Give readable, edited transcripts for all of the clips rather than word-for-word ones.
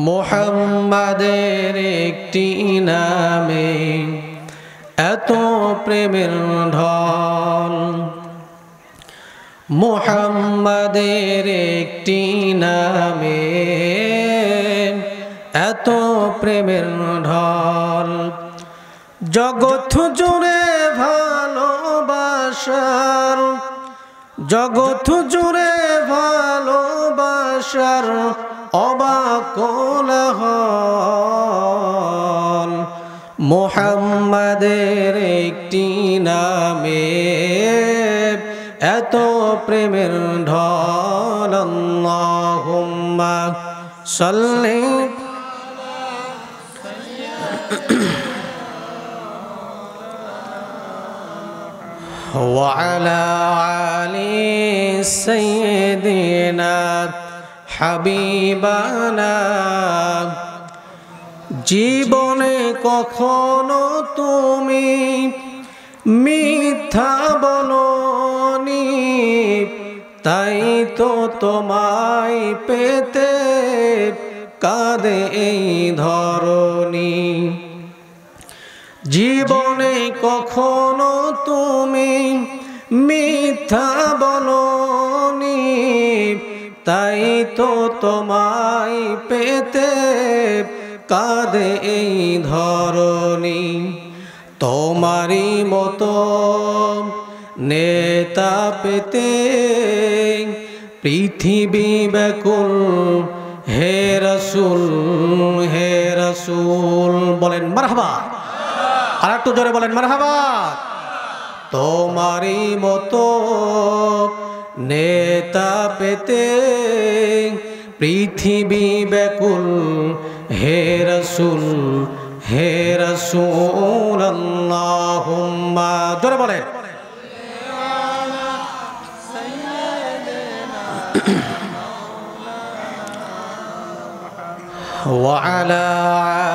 মুহাম্মাদের একটি নামে এত প্রেমের ঢল, মুহাম্মাদের একটি নামে এত প্রেমের ঢল। জগৎ জুড়ে ভালোবাসার, জগৎ জুড়ে ভালোবাসার অবাক কোলাহল, মুহাম্মাদের একটি নামে এত প্রেমের ঢল। আল্লাহুম্মা সাল্লি ওয়া আলা আলি সাইয়্যিদিনা হাবিবানা। জীবনে কখনো তুমি মিথ্যা বলোনি, তাই তো তোমায় পেতে কাঁদে এই ধরণী। জীবনে কখনো তুমি মিথ্যা বলোনি, তাই তো তোমায় পেতে কাঁদে এই ধরণী। তোমারই মতো নেতা পেতে পৃথিবী ব্যাকুল, হে রাসূল হে রাসূল। বলেন মারহাবা, আর একটু জোরে বলেন মারহাবা। তোমারই মতো নেতা পেতে পৃথিবী ব্যাকুল, হে রাসূল হে রাসূল। আল্লাহুম্মা, জোরে বলেন ওয়া আলা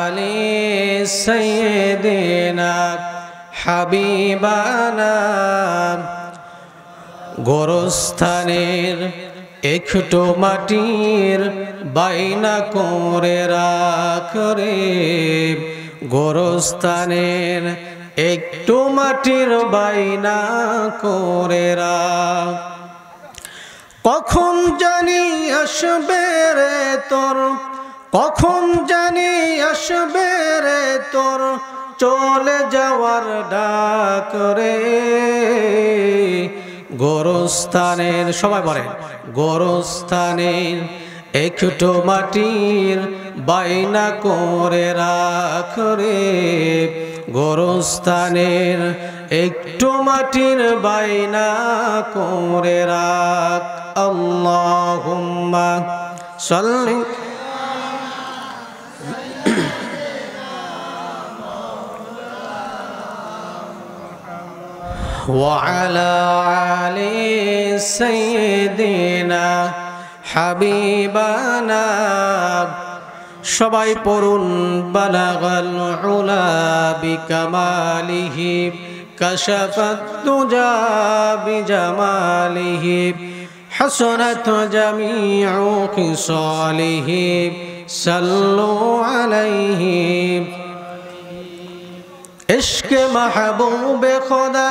আলি সাইয়্যিদিনা হাবিবানা। গোরস্থানের একটু মাটির বাইনা করে রাখ রে, গোরস্থানের একটু মাটির বাইনা করে রাখ। কখন জানি আসবে রে তোর, কখন জানি আসবে রে তোর চলে যাওয়ার ডাক রে। গোরস্থানের, সবাই বলেন, গোরস্থানের একটু মাটির বাইনা করে রাখ রে, গোরস্থানের একটু মাটির বাইনা করে রাখ। আল্লাহুম্মা সাল্লি ওয়া আলা আলি সাইয়্যিদিনা হাবিবানা। সবাই পড়ুন বালাগাল উলা বিকামালিহি কাশাফাত দুজা বিজামালিহি হাসানাত জামিউ খিসালিহি সাল্লু আলাইহি। इश्क महबूब खुदा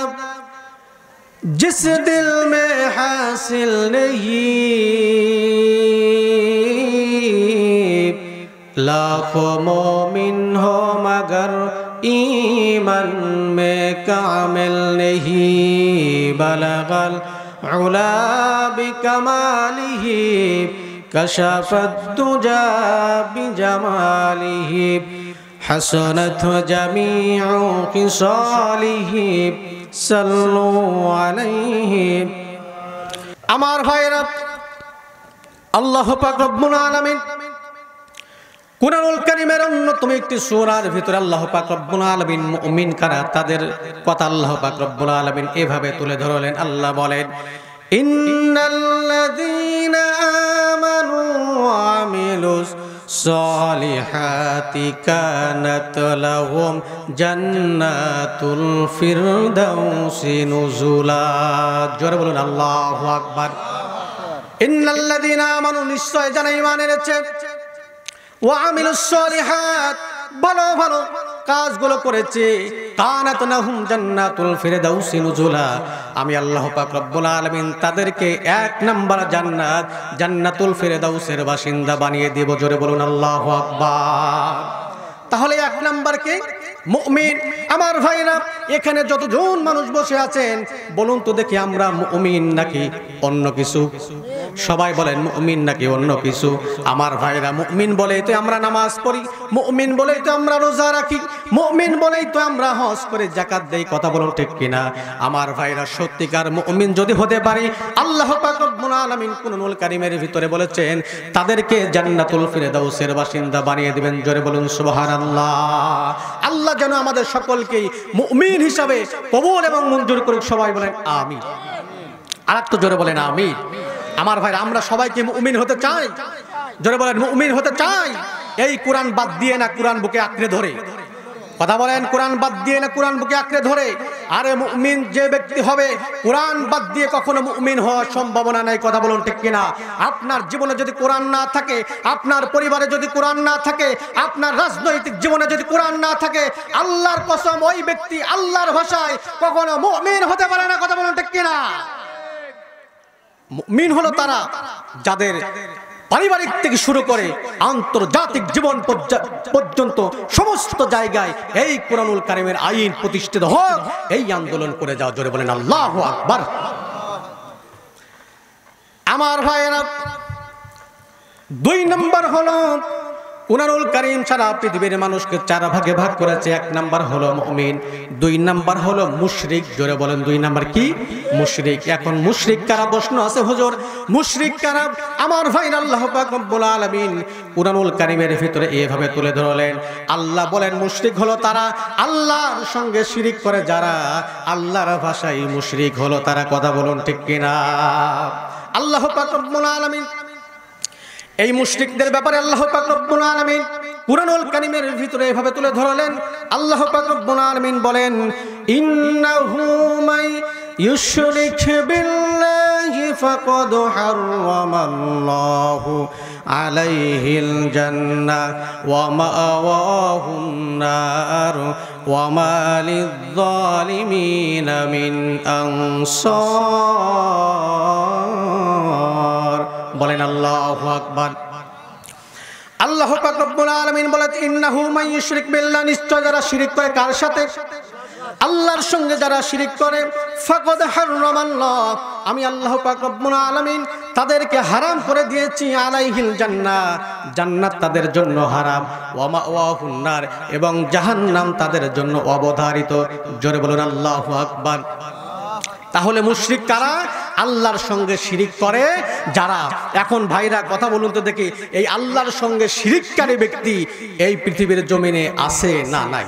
जिस दिल में हासिल नहीं, लाखों मोमिन हो मगर ईमान में कामिल नहीं। बलगल उला बिकमालिही कशफत दुजा बिजमालिही हसनत जमीउ खिसालिही सल्लु अलैहि। আমার ভাইরা, আল্লাহ পাক রব্বুল আলামিন কুরআনুল কারীমের অন্যতম একটি সূরার ভিতরে আল্লাহ পাক রব্বুল আলামিন মুমিন কারা তাদের কথা আল্লাহ পাক রব্বুল আলামিন এভাবে তুলে ধরলেন। আল্লাহ বলেন, ইন্নাল্লাযীনা আমানু ওয়া আমিলুস সালিহাতি কানাত লাহুম জান্নাতুল ফিরদাউসি নুজুলা। জোরে বলুন আল্লাহু আকবার। ইন্নাল্লাযীনা আমানু, নিশ্চয় যারা ঈমান এনেছে, ওয়া আমিলুস সালিহাত, ভালো ভালো কাজগুলো করেছে, কানাত লাহুম জান্নাতুল ফিরদাউসি নুজুলা, আমি আল্লাহ পাক রব্বুল আলামিন তাদেরকে 1 নাম্বার জান্নাত জান্নাতুল ফিরদাউসের বাসিন্দা বানিয়ে দেব। জোরে বলুন আল্লাহু আকবার। তাহলে 1 নাম্বার কে? মুমিন। আমার ভাইরা, এখানে যতজন মানুষ বসে আছেন বলুন তো দেখি, আমরা মুমিন নাকি অন্য কিছু? সবাই বলেন মুমিন নাকি অন্য কিছু? আমার ভাইরা, মুমিন বলেই তো আমরা নামাজ পড়ি, মুমিন বলেই তো আমরা রোজা রাখি, মুমিন বলেই তো আমরা হজ করে যাকাত দেই। কথা বলুন ঠিক কিনা? আমার ভাইরা, সত্যিকার মুমিন যদি হতে পারি, আল্লাহ পাক রব্বুল আলামিন কুরআনুল কারীমের ভিতরে বলেছেন তাদেরকে জান্নাতুল ফিরদাউসের বাসিন্দা বানিয়ে দিবেন। জোরে বলুন সুবহানাল্লাহ। আল্লাহ যেন আমাদের সকলকে মুমিন হিসাবে কবুল এবং মঞ্জুর করুক। সবাই বলেন আমিন। আর একটু জোরে বলেন আমিন। আমার ভাই, আমরা সবাইকে মুমিন হতে চাই। জোরে বলেন মুমিন হতে চাই। এই কোরআন বাদ দিয়ে না কোরআন বুকে আঁকড়ে ধরে। কথা বলেন, কোরআন বাদ দিয়ে না কোরআন বুকে আঁকড়ে ধরে। আরে মুমিন যে ব্যক্তি হবে, কোরআন বাদ দিয়ে কখনো মুমিন হওয়ার সম্ভাবনা নাই। কথা বলুন ঠিক কিনা? আপনার জীবনে যদি কোরআন না থাকে, আপনার পরিবারে যদি কোরআন না থাকে, আপনার রাজনৈতিক জীবনে যদি কোরআন না থাকে, আল্লাহর কসম ওই ব্যক্তি আল্লাহর ভাষায় কখনো মুমিন হতে পারে না। কথা বলুন ঠিক কিনা? মুমিন হলো তারা যাদের পারিবারিক থেকে শুরু করে আন্তর্জাতিক জীবন পর্যন্ত সমস্ত জায়গায় এই কোরআনুল কারীমের আইন প্রতিষ্ঠিত হোক, এই আন্দোলন করে যাও। জোরে বলেন আল্লাহু আকবার। আমার ভাইয়েরা, 2 নম্বর হলো কোরআনুল কারীম সারা পৃথিবীর মানুষকে 4 ভাগে ভাগ করেছে। 1 নাম্বার হলো মুমিন, 2 নাম্বার হলো মুশরিক। জোরে বলেন 2 নাম্বার কি? মুশরিক। এখন মুশরিক কারা? প্রশ্ন আছে হুজুর, মুশরিক কারা? আমার ভাই, আল্লাহ পাক রব্বুল আলামিন কোরআনুল কারীমের ভিতরে এভাবে তুলে ধরলেন। আল্লাহ বলেন মুশরিক হলো তারা আল্লাহর সঙ্গে শিরিক করে যারা, আল্লাহর ভাষায় মুশরিক হলো তারা। কথা বলুন ঠিক কিনা? আল্লাহ পাক রব্বুল আলামিন এই মুশরিকদের ব্যাপারে আল্লাহ পাক রব্বুল আলামিন কুরআনুল কারীমের ভিতরে এভাবে তুলে ধরলেন। আল্লাহ পাক রব্বুল আলামিন বলেন, ইন্নাহু মান ইউশরিক বিল্লাহি ফাকাদ হারামাল্লাহু আলাইহিল জান্নাহ ওয়া মাআওয়াহুন নার ওয়া মা লিয-যালিমিনা মিন আনসার। বলেন আল্লাহু আকবার। আল্লাহ পাক রব্বুল আলামিন বলেন, ইন্নাহু মান ইউশরিক বিল্লাহ, নিশ্চয় যারা শিরিক করে কার সাথে? আল্লাহর সঙ্গে যারা শিরিক করে, ফাকাদ হারামাল্লাহ, আমি আল্লাহ পাক রব্বুল আলামিন তাদেরকে হারাম করে দিয়েছি, আলাইহিল জান্নাহ, জান্নাত তাদের জন্য হারাম, ওয়া মাওয়াহুন নার, এবং জাহান্নাম তাদের জন্য অবধারিত। জোরে বলুন আল্লাহু আকবার। তাহলে মুশরিক কারা? আল্লাহর সঙ্গে শিরিক করে যারা। এখন ভাইরা কথা বলুন তো দেখি, এই আল্লাহর সঙ্গে শিরিককারী ব্যক্তি এই পৃথিবীর জমিনে আছে না নাই?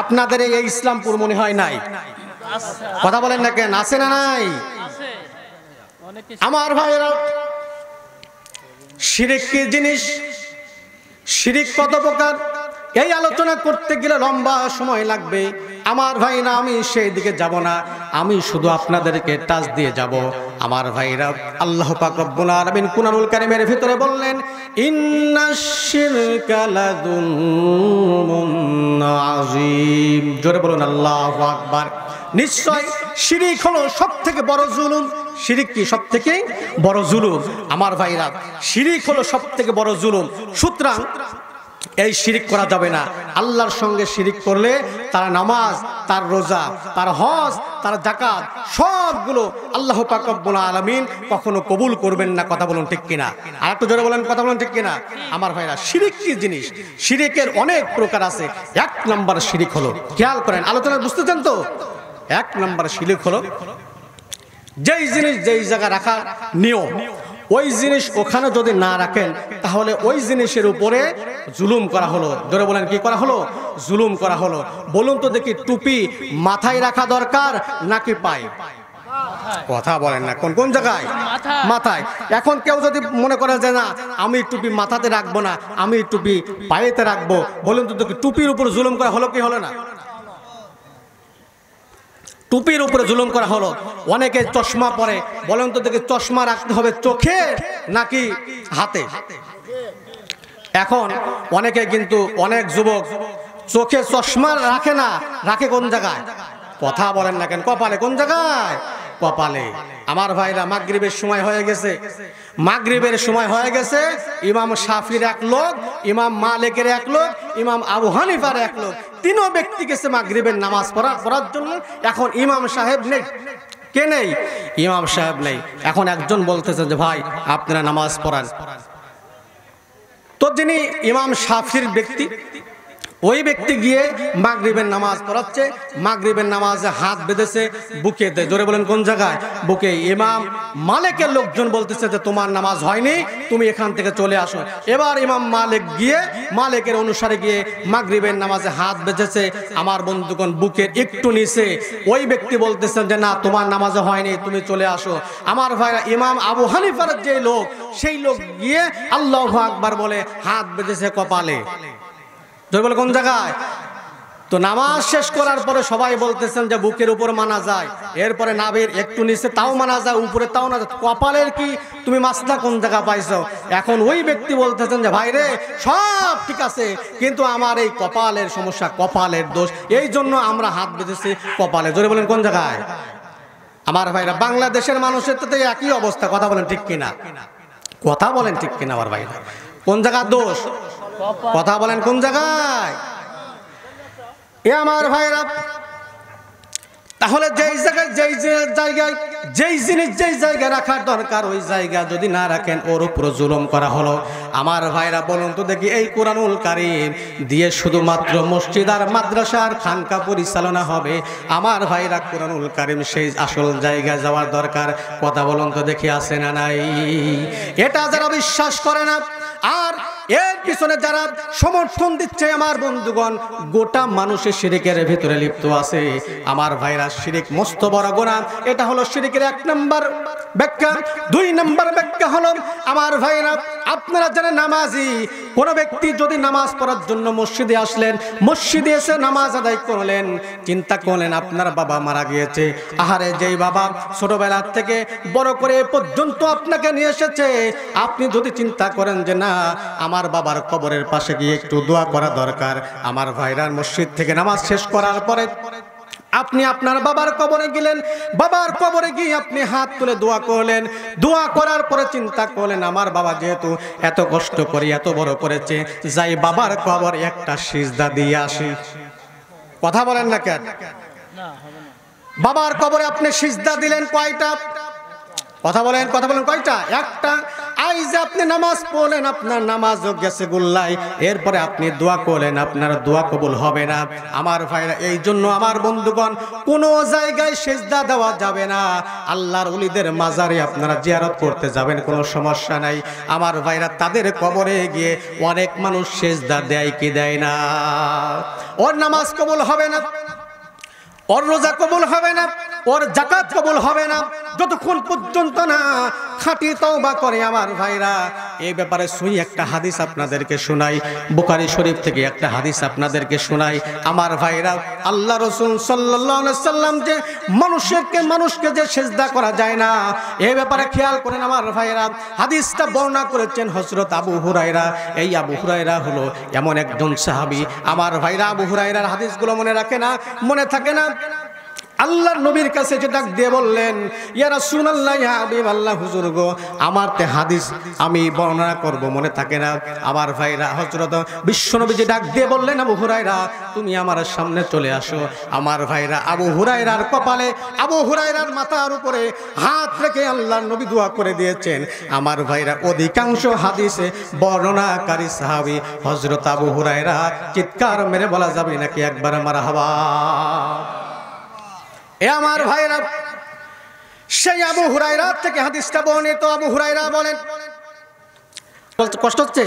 আপনাদের এই ইসলামপুর মনে হয় নাই? কথা বলেন না কেন? আছে না নাই? আমার ভাইরা, শিরিক কি জিনিস, শিরিক কত প্রকার, এই আলোচনা করতে গেলে লম্বা সময় লাগবে। আমার ভাইরা, আমি সেই দিকে যাব না, আমি শুধু আপনাদেরকে টাচ দিয়ে যাব। আমার ভাইরা, আল্লাহ পাক রব্বুল আলামিন কুরআনুল কারীমের ভিতরে বললেন, ইন্নাশ শিরকা লাযুলমুন আযীম। জোরে বলুন আল্লাহু আকবার। নিশ্চয় শিরিক হলো সবথেকে বড় জুলুম। শিরিক কি সবথেকে বড় জুলুম? আমার ভাইরা, শিরিক হলো সবথেকে বড় জুলুম। সুতরাং এই শিরিক করা যাবে না। আল্লাহর সঙ্গে শিরিক করলে তার নামাজ, তার রোজা, তার হজ, তার যাকাত সবগুলো আল্লাহ পাক রব্বুল আলামিন কখনো কবুল করবেন না। কথা বলুন ঠিক কিনা? আর একটু জোরে বলেন, কথা বলুন ঠিক কিনা? আমার ভাইরা, শিরিক কি জিনিস? শিরিকের অনেক প্রকার আছে। 1 নম্বর শিরিক হলো, খেয়াল করেন, আলোচনা বুঝতেছেন তো? 1 নম্বর শিরিক হলো যেই জিনিস যেই জায়গায় রাখার নিয়ম, ওই জিনিস ওখানে যদি না রাখেন তাহলে ওই জিনিসের উপরে জুলুম করা হলো। ধরে বলেন কি করা হলো? জুলুম করা হলো। বলুন তো দেখি, টুপি মাথায় রাখা দরকার নাকি পায়ে? কথা বলেন না। কোন কোন জায়গায়? মাথায়। এখন কেউ যদি মনে করে যে না, আমি টুপি মাথাতে রাখবো না, আমি টুপি পায়েতে রাখবো, বলুন তো দেখি, টুপির উপর জুলুম করা হলো কি হলো না? টুপির উপরে জুলুম করা হলো। অনেকে চশমা পরে, বলেন তো দেখি, চশমা রাখতে হবে চোখে নাকি হাতে? এখন অনেকে কিন্তু অনেক যুবক চোখে চশমা রাখে না, রাখে কোন জায়গায়? কথা বলেন না কেন? কপালে। কোন জায়গায়? কপালে। আমার ভাইরা মাগরিবের সময় হয়ে গেছে, মাগরিবের সময় হয়ে গেছে। ইমাম শাফির এক লোক, ইমাম মালিকের এক লোক, ইমাম আবু হানিফার এক লোক, তিনও ব্যক্তি গেছে মাগরিবের নামাজ পড়ার জন্য। এখন ইমাম সাহেব নেই। কে নেই? ইমাম সাহেব নেই। এখন একজন বলতেছে যে ভাই আপনারা নামাজ পড়ান। তো যিনি ইমাম শাফির ব্যক্তি, ওই ব্যক্তি গিয়ে মাগরিবের নামাজ পড়াচ্ছে। মাগরিবের নামাজে হাত বেঁধেছে বুকেতে। জোরে বলেন কোন জায়গায়? বুকে। ইমাম মালিকের লোকজন বলতেছে যে তোমার নামাজ হয়নি, তুমি এখান থেকে চলে আসো। এবার ইমাম মালিক গিয়ে, মালিকের অনুসারে গিয়ে মাগরিবের নামাজে হাত বেঁধেছে আমার বন্ধুগণ বুকের একটু নিচে। ওই ব্যক্তি বলতেছেন যে না তোমার নামাজে হয়নি, তুমি চলে আসো। আমার ভাইরা ইমাম আবু হানিফার যে লোক, সেই লোক গিয়ে আল্লাহু আকবার বলে হাত বেঁধেছে কপালে। বলে কোন জায়গায়? তো নামাজ শেষ করার পরে সবাই বলতেছেন যে বুকের উপর মানা যায়, এরপরে নাভির একটু নিচে তাও মানা যায়, উপরে তাও না যায়, কপালের কি তুমি মাসলা কোন জায়গা পাইছো? এখন ওই ব্যক্তি বলতেছেন যে ভাই রে সব ঠিক আছে, কিন্তু আমার এই কপালের সমস্যা, কপালের দোষ, এই জন্য আমরা হাত বেঁধেছি কপালে। জোরে বলেন কোন জায়গায়? আমার ভাইরা বাংলাদেশের মানুষের তো একই অবস্থা। কথা বলেন ঠিক কিনা? কথা বলেন ঠিক কিনা? আমার ভাইরা কোন জায়গার দোষ? কথা বলেন কোন জায়গায়? এ আমার ভাইরা, তাহলে যেই জায়গায় যেই জিনিস যেই জায়গায় রাখার দরকার ওই জায়গা যদি না রাখেন ওর উপর জুলুম করা হলো। আমার ভাইরা বলুন তো দেখি, এই কোরআনুল কারীম দিয়ে শুধুমাত্র মসজিদ আর মাদ্রাসার খানকা পরিচালনা হবে? আমার ভাইরা কোরআনুল কারীম সেই আসল জায়গায় যাওয়ার দরকার। কথা বলুন তো দেখি, আছে না নাই? এটা যারা বিশ্বাস করে না আর এর পিছনে যারা সমর্থন দিচ্ছে আমার বন্ধুগণ, গোটা মানুষের শিরকের ভিতরে লিপ্ত আছে। আমার ভাইরা শিরক মস্ত বড় গুনাহ। এটা হলো শিরকের 1 নম্বর ব্যাখ্যা। 2 নম্বর ব্যাখ্যা হলো আমার ভাইরা, আপনারা যারা নামাজি, কোন ব্যক্তি যদি নামাজ পড়ার জন্য মসজিদে আসলেন, মসজিদে এসে নামাজ আদায় করলেন, চিন্তা করলেন আপনার বাবা মারা গিয়েছে। আহারে যেই বাবা ছোটবেলা থেকে বড় করে পর্যন্ত আপনাকে নিয়ে এসেছে, আপনি যদি চিন্তা করেন যে না আমার বাবার কবরের পাশে গিয়ে একটু দোয়া করা দরকার, আমার ভাইরার মসজিদ থেকে নামাজ শেষ করার পরে আপনি আপনার বাবার কবরে গেলেন, বাবার কবরে গিয়ে আপনি হাত তুলে দোয়া করলেন। দোয়া করার পরে চিন্তা করলেন আমার বাবা যেহেতু এত কষ্ট করে এত বড় করেছে, যাই বাবার কবর একটা সিজদা দিয়ে আসি। কথা বলেন না কেন? বাবার কবরে আপনি সিজদা দিলেন কয়টা? কথা বলেন কয়টা? একটা। আইজ আপনি নামাজ পড়লেন, আপনার নামাজও গেছে গুল্লাই, এরপরে আপনি দোয়া করলেন, আপনার দোয়া কবুল হবে না। আমার ভাইরা এই জন্য আমার বন্ধুগণ কোনো জায়গায় সিজদা দেওয়া যাবে না। আল্লাহর ওলিদের মাজারে আপনারা জিয়ারত করতে যাবেন, কোনো সমস্যা নাই। আমার ভাইরা তাদের কবরে গিয়ে অনেক মানুষ সিজদা দেয় কি দেয় না? ওর নামাজ কবুল হবে না, ওর রোজা কবুল হবে না, ওর যাকাত কবুল হবে না যতক্ষণ পর্যন্ত না খাঁটি তওবা করে। আমার ভাইরা এই ব্যাপারে সহি একটা হাদিস আপনাদেরকে শোনাই, বুখারী শরীফ থেকে একটা হাদিস আপনাদেরকে শোনাই। আমার ভাইরা আল্লাহ রাসূল সাল্লাল্লাহু আলাইহি সাল্লাম যে মানুষকে যে সিজদা করা যায় না, এই ব্যাপারে খেয়াল করেন আমার ভাইরা। হাদিসটা বর্ণনা করেছেন হযরত আবু হুরায়রা। এই আবু হুরায়রা হলো এমন একজন সাহাবী। আমার ভাইরা আবু হুরায়রার হাদিসগুলো মনে রাখে না, মনে থাকে না। আল্লাহর নবীর কাছে যে ডাক দিয়ে বললেন, ইয়া রাসূলুল্লাহ, ইয়া হাবিবাল্লাহ, হুজুর গো আমার তে হাদিস আমি বর্ণনা করব মনে থাকে না। আমার ভাইরা হযরত বিশ্বনবী যে ডাক দিয়ে বললেন, আবু হুরায়রা তুমি আমার সামনে চলে আসো। আমার ভাইরা আবু হুরায়রার কপালে, আবু হুরায়রার মাথার উপরে হাত রেখে আল্লাহর নবী দোয়া করে দিয়েছেন। আমার ভাইরা অধিকাংশ হাদিসে বর্ণনাকারী সাহাবী হযরত আবু হুরায়রা। চিৎকার মেরে বলা যাবে নাকি একবার মারহাবা? এ আমার ভাইরা, সেই আবু হুরায়রা থেকে হাদিসটা বর্ণিত। আবু হুরায়রা বলেন, কষ্ট হচ্ছে,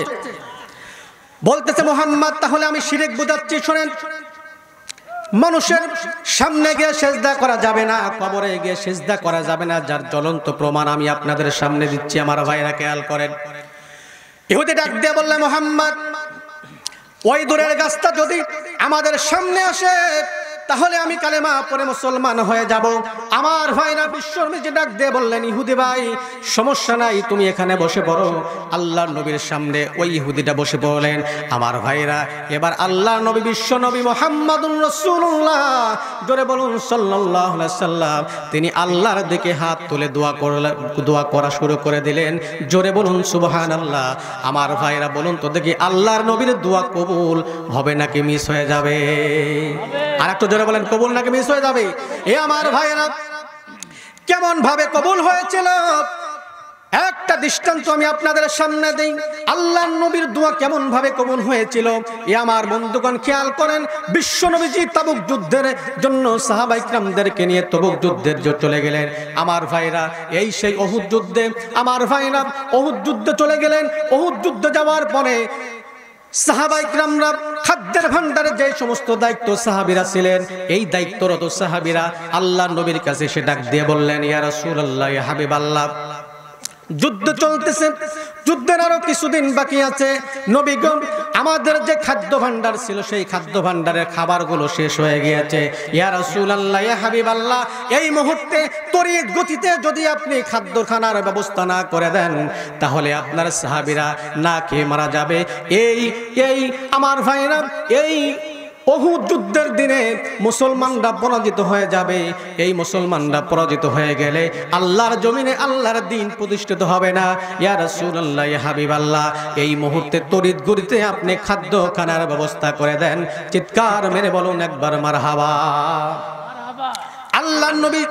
বলতেছে মুহাম্মদ তাহলে আমি শিরক বুঝাচ্ছি, শোনেন। মানুষের সামনে গিয়ে সিজদা করা যাবে না, কবরে গিয়ে সিজদা করা যাবে না, যার জ্বলন্ত প্রমাণ আমি আপনাদের সামনে দিচ্ছি। আমার ভাইরা খেয়াল করেন। ইহুদি ডাক দিয়ে বললেন, মুহাম্মদ ওই দূরের গাছটা যদি আমাদের সামনে আসে তাহলে আমি কালেমা পড়ে মুসলমান হয়ে যাব। আমার ভাইরা বিশ্বনবী ডাক দিয়ে বললেন, ইহুদি ভাই সমস্যা নাই, তুমি এখানে বসে পড়ো। আল্লাহর নবীর সামনে ওই ইহুদিটা বসে পড়লেন। আমার ভাইরা এবার আল্লাহর নবী বিশ্বনবী মুহাম্মাদুর রাসূলুল্লাহ, জোরে বলুন সাল্লাল্লাহু আলাইহি সাল্লাম, তিনি আল্লাহর দিকে হাত তুলে দোয়া করা শুরু করে দিলেন। জোরে বলুন সুবহানাল্লাহ। আমার ভাইরা বলুন তো দেখি, আল্লাহর নবীর দোয়া কবুল হবে নাকি মিস হয়ে যাবে? আর একটু জোরে বলেন, কবুল নাকি মিস হয়ে যাবে? এ আমার ভাইরা কেমন ভাবে কবুল হয়েছিল একটা দৃষ্টান্ত আমি আপনাদের সামনে দেই। আল্লাহর নবীর দোয়া কেমন ভাবে কবুল হয়েছিল এ আমার বন্ধুগণ খেয়াল করেন। বিশ্ব নবীজি তাবুক যুদ্ধের জন্য সাহাবায়ে কিরামদেরকে নিয়ে তাবুক যুদ্ধের জন্য চলে গেলেন। আমার ভাইরা এই সেই উহুদ যুদ্ধে, আমার ভাইরা উহুদ যুদ্ধে চলে গেলেন। উহুদ যুদ্ধে যাওয়ার পরে সাহাবায়ে কিরামরা খাদ্যের ভান্ডারে যে সমস্ত দায়িত্ব সাহাবীরা ছিলেন, এই দায়িত্বরত সাহাবীরা আল্লাহর নবীর কাছে সে ডাক দিয়ে বললেন, ইয়া রাসূলুল্লাহ, ইয়া হাবিবাল্লাহ, যুদ্ধ চলতেছে, যুদ্ধের আরো কিছুদিন বাকি আছে। নবীগণ আমাদের যে খাদ্য ভান্ডার ছিল সেই খাদ্য ভান্ডারের খাবারগুলো শেষ হয়ে গিয়েছে। ইয়া রাসূলুল্লাহ, ইয়া হাবিবাল্লাহ, এই মুহূর্তে তড়িৎ গতিতে যদি আপনি খাদ্যখানার ব্যবস্থা না করে দেন তাহলে আপনার সাহাবীরা না খেয়ে মারা যাবে। এই আমার ভাইরা এই উহুদ যুদ্ধের দিনে মুসলমানরা পরাজিত হয়ে যাবে। এই মুসলমানরা পরাজিত হয়ে গেলে আল্লাহর জমিনে আল্লাহর দ্বীন প্রতিষ্ঠিত হবে না। ইয়া রাসূলুল্লাহ, ইয়া হাবিবাল্লাহ, এই মুহূর্তে তড়িৎ গতিতে আপনি খাদ্যখানার ব্যবস্থা করে দেন। চিৎকার মেরে বলুন একবার মারহাবা। আল্লাহর নবী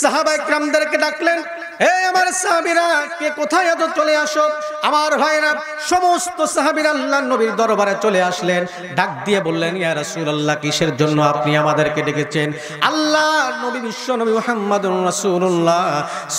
সাহাবায়ে কিরামদেরকে ডাকলেন, হে আমার সাহাবীরা, কে কোথায় এত চলে আসো। আমার ভাইরা সমস্ত সাহাবীরা আল্লাহর নবীর দরবারে চলে আসলেন। ডাক দিয়ে বললেন, ইয়া রাসূলুল্লাহ, কিসের জন্য আপনি আমাদেরকে ডেকেছেন? আল্লাহর নবী বিশ্ব নবী মুহাম্মদুর রাসূলুল্লাহ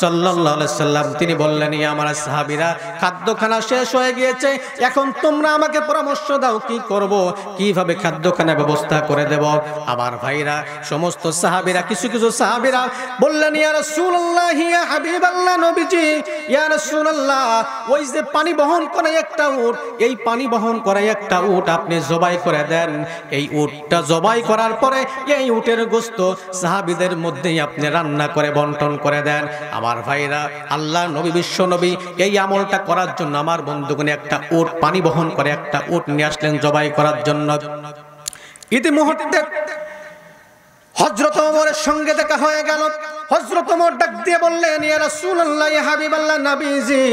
সাল্লাল্লাহু আলাইহি সাল্লাম তিনি বললেন, ইয়া আমার সাহাবীরা, খাদ্যখানা শেষ হয়ে গিয়েছে, এখন তোমরা আমাকে পরামর্শ দাও কি করব, কিভাবে খাদ্যখানা ব্যবস্থা করে দেব। আমার ভাইরা সমস্ত সাহাবীরা কিছু সাহাবীরা বললেন, ইয়া রাসূলুল্লাহ, ইয়া হাবিবাল্লাহ, নবীজি, ইয়া রাসূলুল্লাহ, ওই যে পানি বহন করে একটা উট, এই পানি বহন করে একটা উট আপনি জবাই করে দেন। এই উটটা জবাই করার পরে এই উটের গোশত সাহাবীদের মধ্যেই আপনি রান্না করে বন্টন করে দেন। আমার ভাইরা আল্লাহ নবী বিশ্ব নবী এই আমলটা করার জন্য আমার বন্ধুগণ একটা উট পানি বহন করে একটা উট নিয়ে আসলেন জবাই করার জন্য। ইতিমধ্যে হযরত ওমরের সঙ্গে দেখা হয়ে গেল। হযরত ওমর ডাক দিয়ে বললেন, ইয়া রাসূলুল্লাহ, ইয়া হাবিবাল্লাহ, নবীজি,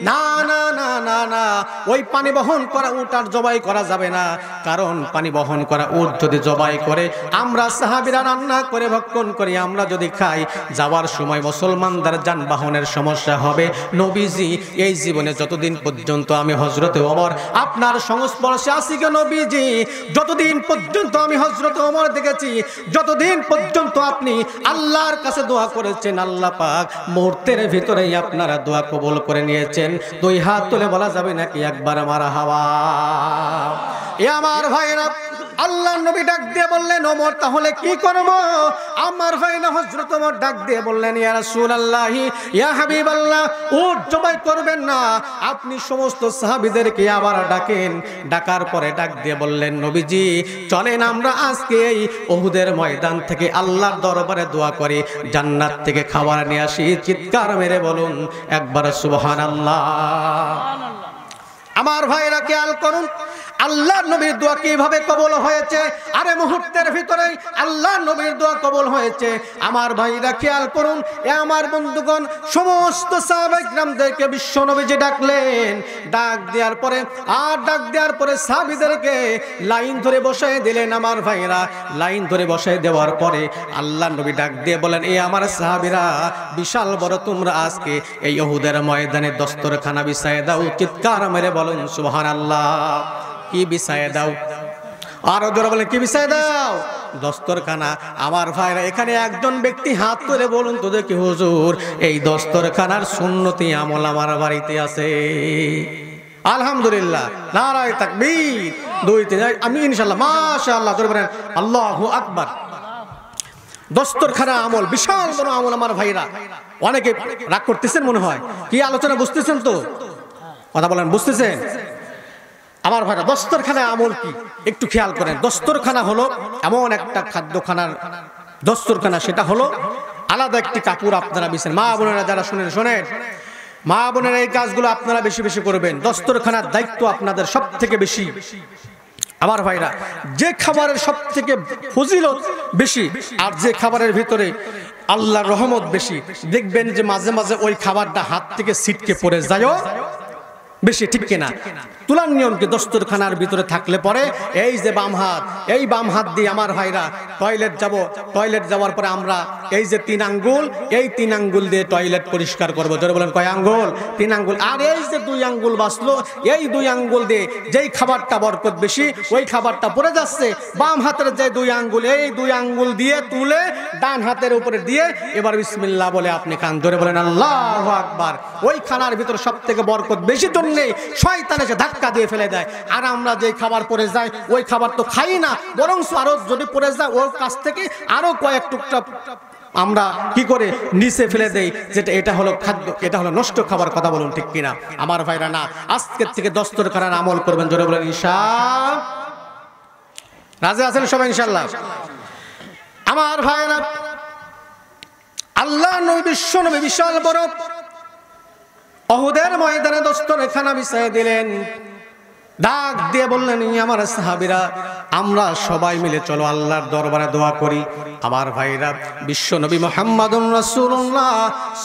না না না না না, ওই পানি বহন করা উট আর জবাই করা যাবে না। কারণ পানি বহন করা উট যদি জবাই করে আমরা সাহাবীরা রান্না করে ভক্ষণ করি, আমরা যদি খাই, যাওয়ার সময় মুসলমানদের যানবাহনের সমস্যা হবে। নবীজি, এই জীবনে যতদিন পর্যন্ত আমি হযরত ওমর আপনার সংস্পর্শে আছি গো নবীজি, যতদিন পর্যন্ত আমি হযরত ওমর দেখেছি, যতদিন পর্যন্ত আপনি আল্লাহর কাছে দোয়া করেছেন, আল্লাহ পাক মুহূর্তের ভিতরেই আপনারা দোয়া কবুল করে নিয়েছেন। দুই হাত তুলে বলা যাবে নাকি একবার মারহাবা? এ আমার ভাইরা আল্লাহর নবী ডাক দিয়ে বললেন, ওমর তাহলে কি করব? আমার ভাইরা হযরত ওমর ডাক দিয়ে বললেন, ইয়া রাসূলুল্লাহ, ইয়া হাবিবাল্লাহ, উট জবাই করবেন না, আপনি সমস্ত সাহাবীদেরকে আবার ডাকেন। ডাকার পরে ডাক দিয়ে বললেন, নবীজি, চলেন আমরা আজকে এই উহুদের ময়দান থেকে আল্লাহর দরবারে দোয়া করি, জান্নাত থেকে খাবার নিয়ে আসি। চিৎকার মেরে বলুন একবার সুবহানাল্লাহ। আমার ভাইরা খেয়াল করুন আল্লাহর নবীর দোয়া কিভাবে কবুল হয়েছে। আরে মুহূর্তের ভিতরে আল্লাহর নবীর দোয়া কবুল হয়েছে। আমার ভাইরা খেয়াল করুন, এ আমার বন্ধুগণ সমস্ত সাহাবায়ে কিরামদেরকে বিশ্ব নবীজি ডাকলেন। ডাক দেওয়ার পরে সাহাবীদেরকে লাইন ধরে বসায় দিলেন। আমার ভাইরা লাইন ধরে বসায় দেওয়ার পরে আল্লাহর নবী ডাক দিয়ে বলেন, এ আমার সাহাবীরা, বিশাল বড় তোমরা আজকে এই উহুদের ময়দানে দস্তরখানা বিছায় দাও। চিৎকার মেরে বলুন সুবহানাল্লাহ। কি বিছায় দাও? আরো জোরে বলেন, কি বিছায় দাও? দস্তরখানা। আমার ভাইরা এখানে একজন ব্যক্তি হাত তুলে বলুন তো দেখি, হুজুর, এই দস্তরখানার সুন্নতি আমল আমার বাড়িতে আছে? আলহামদুলিল্লাহ, নারায়ে তাকবীর, 2 3 আমি ইনশাআল্লাহ, মাশাআল্লাহ, জোরে বলেন আল্লাহু আকবার। দস্তরখানা আমল বিশাল বড় আমল। আমার ভাইরা অনেকে রাগ করতেছেন মনে হয়, কি আলোচনা বুঝতেছেন তো? কথা বলেন, বুঝতেছেন? আমার ভাইরা দস্তরখানায় আমল কি একটু খেয়াল করেন। দস্তরখানা হলো এমন একটা খাদ্যখানার দস্তরখানা, সেটা হলো আলাদা একটি কাপড় আপনারা বিছেন। মা বোনেরা যারা শুনেন শোনেন, মা বোনেরা এই কাজগুলো আপনারা বেশি বেশি করবেন। দস্তরখানার দায়িত্ব আপনাদের সব থেকে বেশি। আমার ভাইরা, যে খাবারের সব থেকে ফজিলত বেশি আর যে খাবারের ভিতরে আল্লাহর রহমত বেশি, দেখবেন যে মাঝে মাঝে ওই খাবারটা হাত থেকে ছিটকে পড়ে যায় বেশি, ঠিক কিনা? তুলার নিয়ম কি? দস্তরখানার ভিতরে থাকলে পরে এই যে বাম হাত, এই বাম হাত দিয়ে আমার ভাইরা টয়লেট যাব, টয়লেট যাওয়ার পরে আমরা এই যে 3 আঙ্গুল, এই 3 আঙ্গুল দিয়ে টয়লেট পরিষ্কার করবো। জোরে বলেন কয় আঙ্গুল? 3 আঙ্গুল। আর এই যে 2 আঙ্গুল বাঁচলো, এই 2 আঙ্গুল দিয়ে যেই খাবারটা বরকত বেশি ওই খাবারটা পড়ে যাচ্ছে, বাম হাতের যে 2 আঙ্গুল, এই 2 আঙ্গুল দিয়ে তুলে ডান হাতের উপরে দিয়ে এবার বিসমিল্লাহ বলে আপনি খান। জোরে বলেন আল্লাহু আকবার। ওই খানার ভিতরে সব থেকে বরকত বেশি জন্য শয়তান এসে ধাক্কা দিয়ে ফেলে দেয়। আর আমরা যে খাবার পড়ে যায় ওই খাবার তো খাই না, বরং আরো যদি পড়ে যায় ওর কাছ থেকে আরো কয়েক টুকরা আমরা কি করে নিচে ফেলে দেই, যেটা এটা হলো খাদ্য, এটা হলো নষ্ট খাবার। কথা বলুন ঠিক কিনা আমার ভাইরা? না, আজকের থেকে দস্তরখানার আমল করবেন। জোরে বলেন ইনশাআল্লাহ। রাজি আছেন সবাই ইনশাআল্লাহ? আমার ভাইরা, আল্লাহ নবী বিশ্ব নবী বিশাল বড় উহুদের ময়দানে দস্তরখানা বিছায় দিলেন, ডাক দিয়ে বললেন আমার সাহাবীরা আমরা সবাই মিলে চলো আল্লাহর দরবারে দোয়া করি। আমার ভাইরা, বিশ্ব নবী মুহাম্মদুর রাসূলুল্লাহ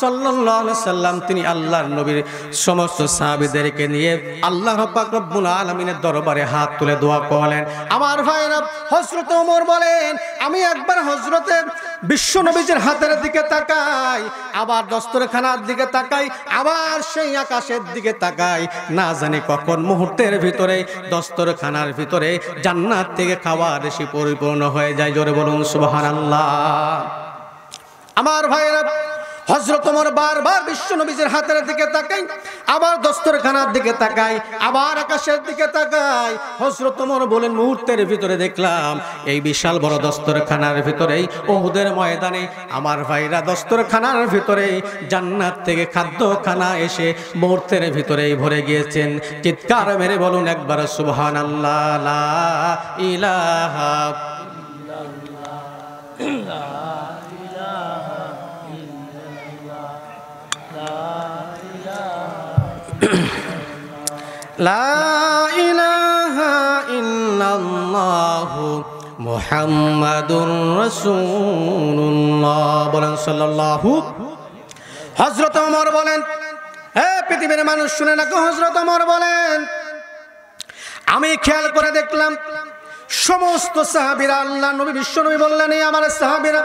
সাল্লাল্লাহু আলাইহি সাল্লাম তিনি আল্লাহর নবীর সমস্ত সাহাবীদেরকে নিয়ে আল্লাহ পাক রব্বুল আলামিনের দরবারে হাত তুলে দোয়া করলেন। আমার ভাইরা, হযরত ওমর বলেন আমি একবার হযরতের বিশ্ব নবীর হাতের দিকে তাকাই, আবার দস্তরখানার দিকে তাকাই, আবার সেই আকাশের দিকে তাকাই, না জানি কখন মুহূর্তের ভিতরে দস্তরখানার ভিতরে জান্নাত থেকে খাবার এসে পরিপূর্ণ হয়ে যায়। জোরে বলুন সুবহানাল্লাহ। আমার ভাইরা, হযরত ওমর বারবার বিশ্ব নবীর হাতের দিকে তাকাই, আবার দস্তরখানার দিকে তাকাই, আবার আকাশের দিকে তাকাই। হযরত ওমর বলেন মুহূর্তের ভিতরে দেখলাম এই বিশাল বড় দস্তরখানার ভিতরেই উহুদের ময়দানে আমার ভাইরা দস্তরখানার ভিতরে জান্নাত থেকে খাদ্যখানা এসে মুহূর্তের ভিতরেই ভরে গিয়েছেন। চিৎকার মেরে বলুন একবার সুবহানাল্লাহ। লা ইলাহা ইল্লাল্লাহ। লা ইলাহা ইল্লাল্লাহু মুহাম্মাদুর রাসূলুল্লাহ। বলেন সাল্লাল্লাহু। হযরত ওমর বলেন, হে পৃথিবীর মানুষ শুনে রাখো, হযরত ওমর বলেন আমি খেয়াল করে দেখলাম সমস্ত সাহাবীরা, আল্লাহ নবী বিশ্ব নবী বললেন এই আমার সাহাবীরা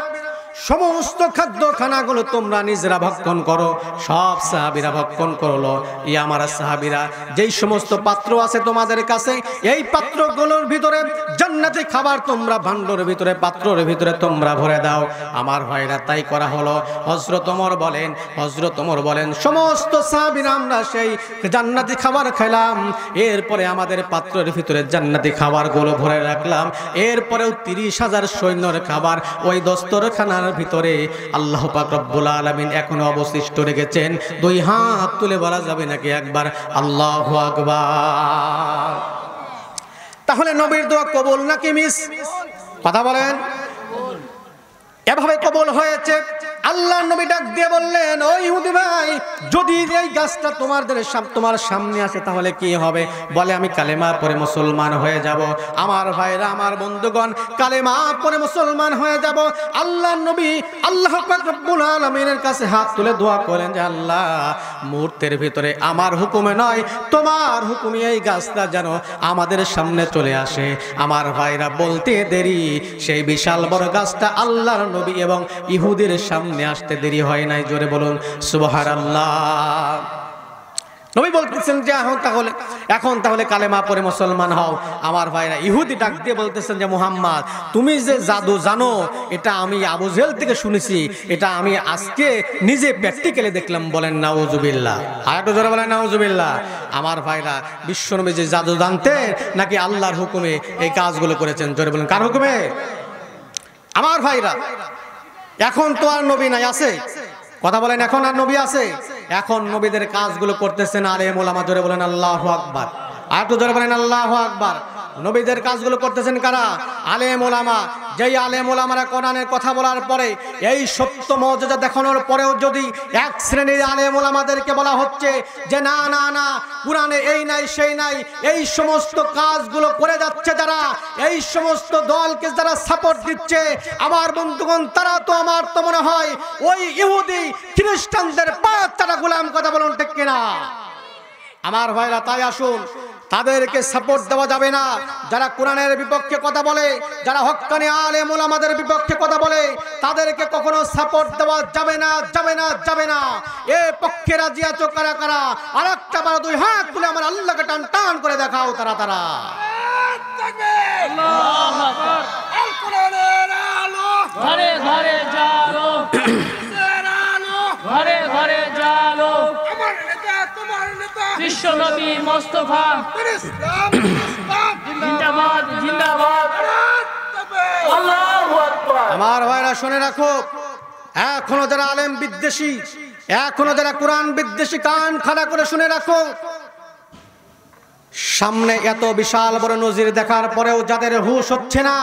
সমস্ত খাদ্যখানাগুলো তোমরা নিজেরা ভক্ষণ করো। সব সাহাবীরা ভক্ষণ করলো। ই আমার সাহাবীরা, যেই সমস্ত পাত্র আছে তোমাদের কাছে এই পাত্রগুলোর ভিতরে জান্নাতি খাবার তোমরা ভাণ্ডার ভিতরে পাত্রের ভিতরে তোমরা ভরে দাও। আমার ভাইরা তাই করা হলো। হযরত ওমর বলেন সমস্ত সাহাবীরা আমরা সেই জান্নাতি খাবার খেলাম, এরপরে আমাদের পাত্রের ভিতরে জান্নাতি খাবারগুলো ভরে রাখলাম। এরপরেও 30,000 সৈন্যর খাবার ওই দস্তরখানার ভিতরে আল্লাহ পাক রব্বুল আলামিন এখনো অবশিষ্ট রেখেছেন। 2 হাত তুলে বলা যাবে নাকি একবার আল্লাহু আকবার? তাহলে নবীর দোয়া কবুল নাকি মিস? কথা বলেন। এভাবে কবুল হয়েছে। আল্লাহ নবী ডাক দিয়ে বললেন ও ইহুদি ভাই, যদি এই গাছটা তোমার সামনে আসে তাহলে কি হবে? বলে আমি কালেমা পড়ে মুসলমান হয়ে যাব। আমার ভাইরা, আমার বন্ধুগণ, কালেমা পড়ে মুসলমান হয়ে যাব। আল্লাহ নবী আল্লাহ পাক রব্বুল আলামিনের কাছে হাত তুলে দোয়া করেন যে আল্লাহ মুহূর্তের ভিতরে আমার হুকুমে নয় তোমার হুকুমে এই গাছটা যেন আমাদের সামনে চলে আসে। আমার ভাইরা, বলতে দেরি সেই বিশাল বড় গাছটা আল্লাহর নবী এবং ইহুদির সামনে আসতে দেরি হয় নাই। জোরে বলুন সুবহানাল্লাহ। নবী বলতেছেন যে এখন তাহলে কালেমা পড়ে মুসলমান হও। আমার ভাইরা, ইহুদি ডাক দিয়ে বলতেছেন যে মুহাম্মদ তুমি যে জাদু জানো এটা আমি আবু জেহেল থেকে শুনেছি, এটা আমি আজকে নিজে প্র্যাকটিক্যালি দেখলাম। বলেন নাউজুবিল্লাহ। আরেকটু জোরে বলেন নাউজুবিল্লাহ। আমার ভাইরা, বিশ্বনবী যে জাদু জানতেন নাকি আল্লাহর হুকুমে এই কাজগুলো করেছেন? জোরে বলেন কার হুকুমে? আমার ভাইরা, এখন তো আর নবী নাই, আছে? কথা বলেন, এখন আর নবী আছে? এখন নবীদের কাজগুলো করতেছেন আলেম ওলামা। জোরে বলেন আল্লাহু আকবার। আর একটু জোরে বলেন আল্লাহু আকবার। নবীদের কাজগুলো করতেছেন কারা? আলেম ওলামা। যেই আলেম ওলামারা কোরআনের কথা বলার পরে এই সত্য মর্যাদা দেখানোর পরেও যদি এক শ্রেণীর আলেম ওলামাদেরকে বলা হচ্ছে যে না না না কোরআনে এই নাই সেই নাই, এই সমস্ত কাজগুলো করে যাচ্ছে যারা, এই সমস্ত দলকে যারা সাপোর্ট দিচ্ছে, আমার বন্ধুগণ তারা তো আমার তো মনে হয় ওই ইহুদি খ্রিস্টানদের পাঁচ চাটা গোলাম। কথা বলুন ঠিক কিনা আমার ভাইরা? তাই আসুন, তাদেরকে সাপোর্ট দেওয়া যাবে না। যারা কোরআনের বিপক্ষে কথা বলে, যারা হক্কানি আলেম ওলামাদের বিপক্ষে কথা বলে, তাদেরকে কখনো সাপোর্ট দেওয়া যাবে না, যাবে না, যাবে না। এ পক্ষে রাজি আছো কারা কারা? আর একটা বার দুই হাত তুলে আমার আল্লাহকে টান টান করে দেখাও তারা তারা। আল্লাহু আকবার। আল কোরআনের আলো ঘরে ঘরে জালো, ঘরে ঘরে জালো। আমার নেতা তোমার নেতা বিশ্ব নবী মুস্তাফা ইসলাম জিন্দাবাদ জিন্দাবাদ। আল্লাহু আকবার। আমার ভাইরা শুনে রাখো, এখনো যারা আলেম বিদ্বেষী, এখনো যারা কোরআন বিদ্বেষী, কান খাড়া করে শুনে রাখো। সামনে এত বিশাল বড় নজির দেখার পরেও যাদের হুঁশ হচ্ছে না,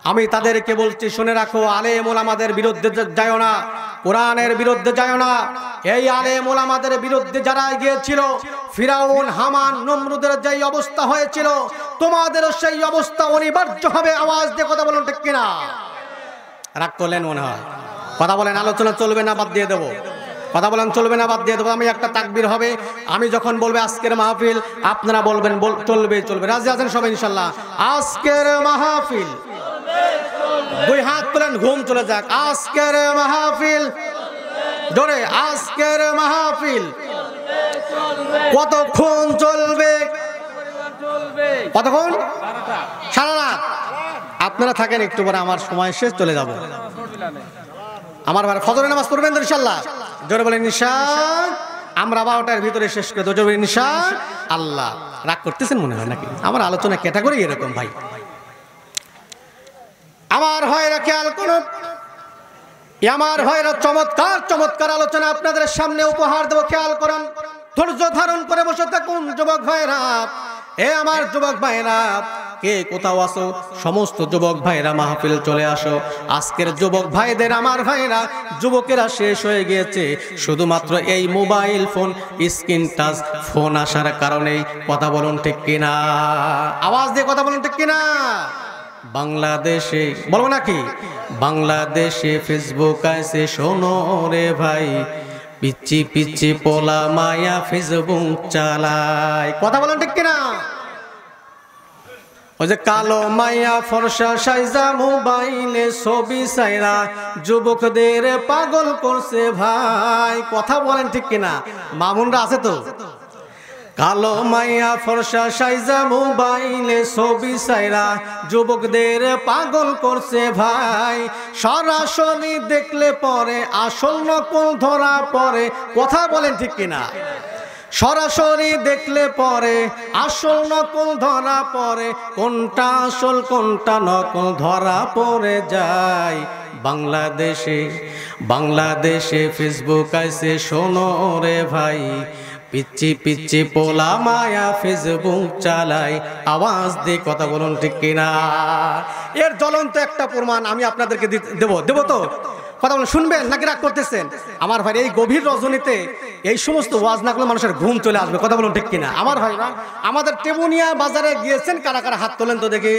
আমি তাদেরকে বলছি শুনে রাখো, আলেম ওলামাদের বিরুদ্ধে যাও না, কোরআনের বিরুদ্ধে যাও না। এই আলেম ওলামাদের বিরুদ্ধে যারা গিয়েছিল, ফিরাউন হামান নমরুদের যেই অবস্থা হয়েছিল, তোমাদেরও সেই অবস্থা অনিবার্য হবে। আওয়াজ দিয়ে কথা বলুন ঠিক কিনা? রাগ করলেন মনে হয়? কথা বলেন, আলোচনা চলবে না বাদ দিয়ে দেবো? কথা বলেন চলবে না বাদ দিয়ে দেবো? আমি একটা তাকবীর হবে, আমি যখন বলবে আজকের মাহফিল, আপনারা বলবেন চলবে চলবে। রাজি আছেন সবাই ইনশাল্লাহ? আজকের মাহফিল, দুই হাত তুলেন, ঘুম চলে যাক। আজকের মাহফিল, জোরে, আজকের মাহফিল কতক্ষণ চলবে? কতক্ষণ? সারা রাত। আপনারা থাকেন একটু পরে, আমার সময় শেষ, চলে যাব। আমার ভাই ফজরের নামাজ পড়বেন তো ইনশাল্লাহ? জোরে বলেন ইনশাআল্লাহ। আমরা 12টার ভিতরে শেষ করে দেবো, জোরে বলেন ইনশাআল্লাহ। রাগ করতেছেন মনে হয় নাকি? আমার আলোচনা ক্যাটাগরি এরকম ভাই। আমার ভাইরা খেয়াল করুন, আমার ভাইরা চমৎকার চমৎকার আলোচনা আপনাদের সামনে উপহার দেবো, খেয়াল করুন, ধৈর্য ধারণ করে বসে থাকুন যুবক ভাইরা। এ আমার যুবক ভাইরা, কে কোথাও আসো, সমস্ত যুবক ভাইরা মাহফিল চলে আসো। আজকের যুবক ভাইদের, আমার ভাইরা, যুবকেরা শেষ হয়ে গিয়েছে শুধুমাত্র এই mobile phone, screen touch phone আসার কারণে। কথা বলুন ঠিক কিনা? আওয়াজ দিয়ে কথা বলুন ঠিক কিনা? বাংলাদেশে বলবো নাকি? বাংলাদেশে ফেসবুক আছে, শোনো রে ভাই, পিচ্ছি পিচ্ছি পোলা মায়া ফেসবুক চালায়। কথা বলেন ঠিক কিনা? ওই যে কালো মায়া ফর্সা সাইজা মোবাইলে ছবি চাইরা যুবকদের পাগল করছে ভাই। কথা বলেন ঠিক কিনা? মামুনরা আছে তো? কালো মাইয়া ফর্সা সাইজা মোবাইলে ছবি চাইরা যুবকদের পাগল করছে ভাই। সরাসরি দেখলে পরে আসল নকল ধরা পড়ে। কথা বলেন ঠিক কিনা? সরাসরি দেখলে পরে আসল নকল ধরা পড়ে, কোনটা আসল কোনটা নকল ধরা পড়ে যায়। বাংলাদেশে বাংলাদেশে ফেসবুক আছে, শোনো রে ভাই, পিচ্ছি পিচ্ছি পোলা মায়া ফেসবুক চালাই। আওয়াজ দিয়ে কথা বলুন ঠিক কিনা? এর জ্বলন্ত একটা প্রমাণ আমি আপনাদেরকে দেবো তো? কথা বলুন, শুনবেন নাকি রাগ করতেছেন? আমার ভাই, এই গভীর রজনীতে এই সমস্ত ওয়াজ না করলে মানুষের ঘুম চলে আসবে। কথা বলুন ঠিক কিনা? আমার ভাই, আমাদের টেবুনিয়া বাজারে গিয়েছেন কারা কারা? হাত তোলেন তো দেখি।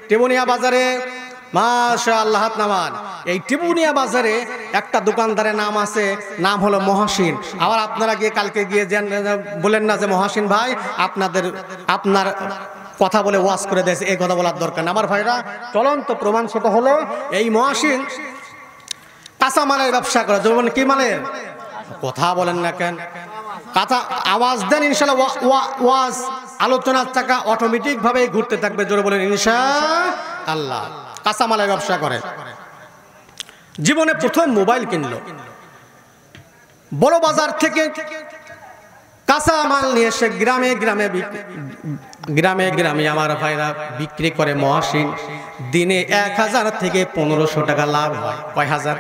টেবুনিয়া বাজারে মাশাআল্লাহ, হাত নামান। এই টিপুনিয়া বাজারে একটা দোকানদারের নাম আছে, নাম হলো মহাসিন। আবার আপনারা গিয়ে কালকে গিয়ে বলেন না যে মহাসিন ভাই আপনার কথা বলে ওয়াজ করে দিয়েছে, এই কথা বলার দরকার না। আমার ভাইরা, চলন্ত প্রমাণ সেটা হলো এই মহাসিন কাঁচা মালের ব্যবসা করে। যেমন কি মালের? কথা বলেন না কেন? কাঁচা আওয়াজ দেন ইনশাআল্লাহ। ওয়াজ আলোচনার চাকা অটোমেটিক ভাবে ঘুরতে থাকবে। জোরে বলেন ইনশাআল্লাহ। কাঁচা মালের ব্যবসা করে। জীবনে প্রথম মোবাইল কিনলো, বড় বাজার থেকে কাঁচা মাল নিয়ে এসে গ্রামে গ্রামে আমার ভাইরা বিক্রি করে মহাসিন। দিনে 1000 থেকে 1500 টাকা লাভ হয়। কয় হাজার?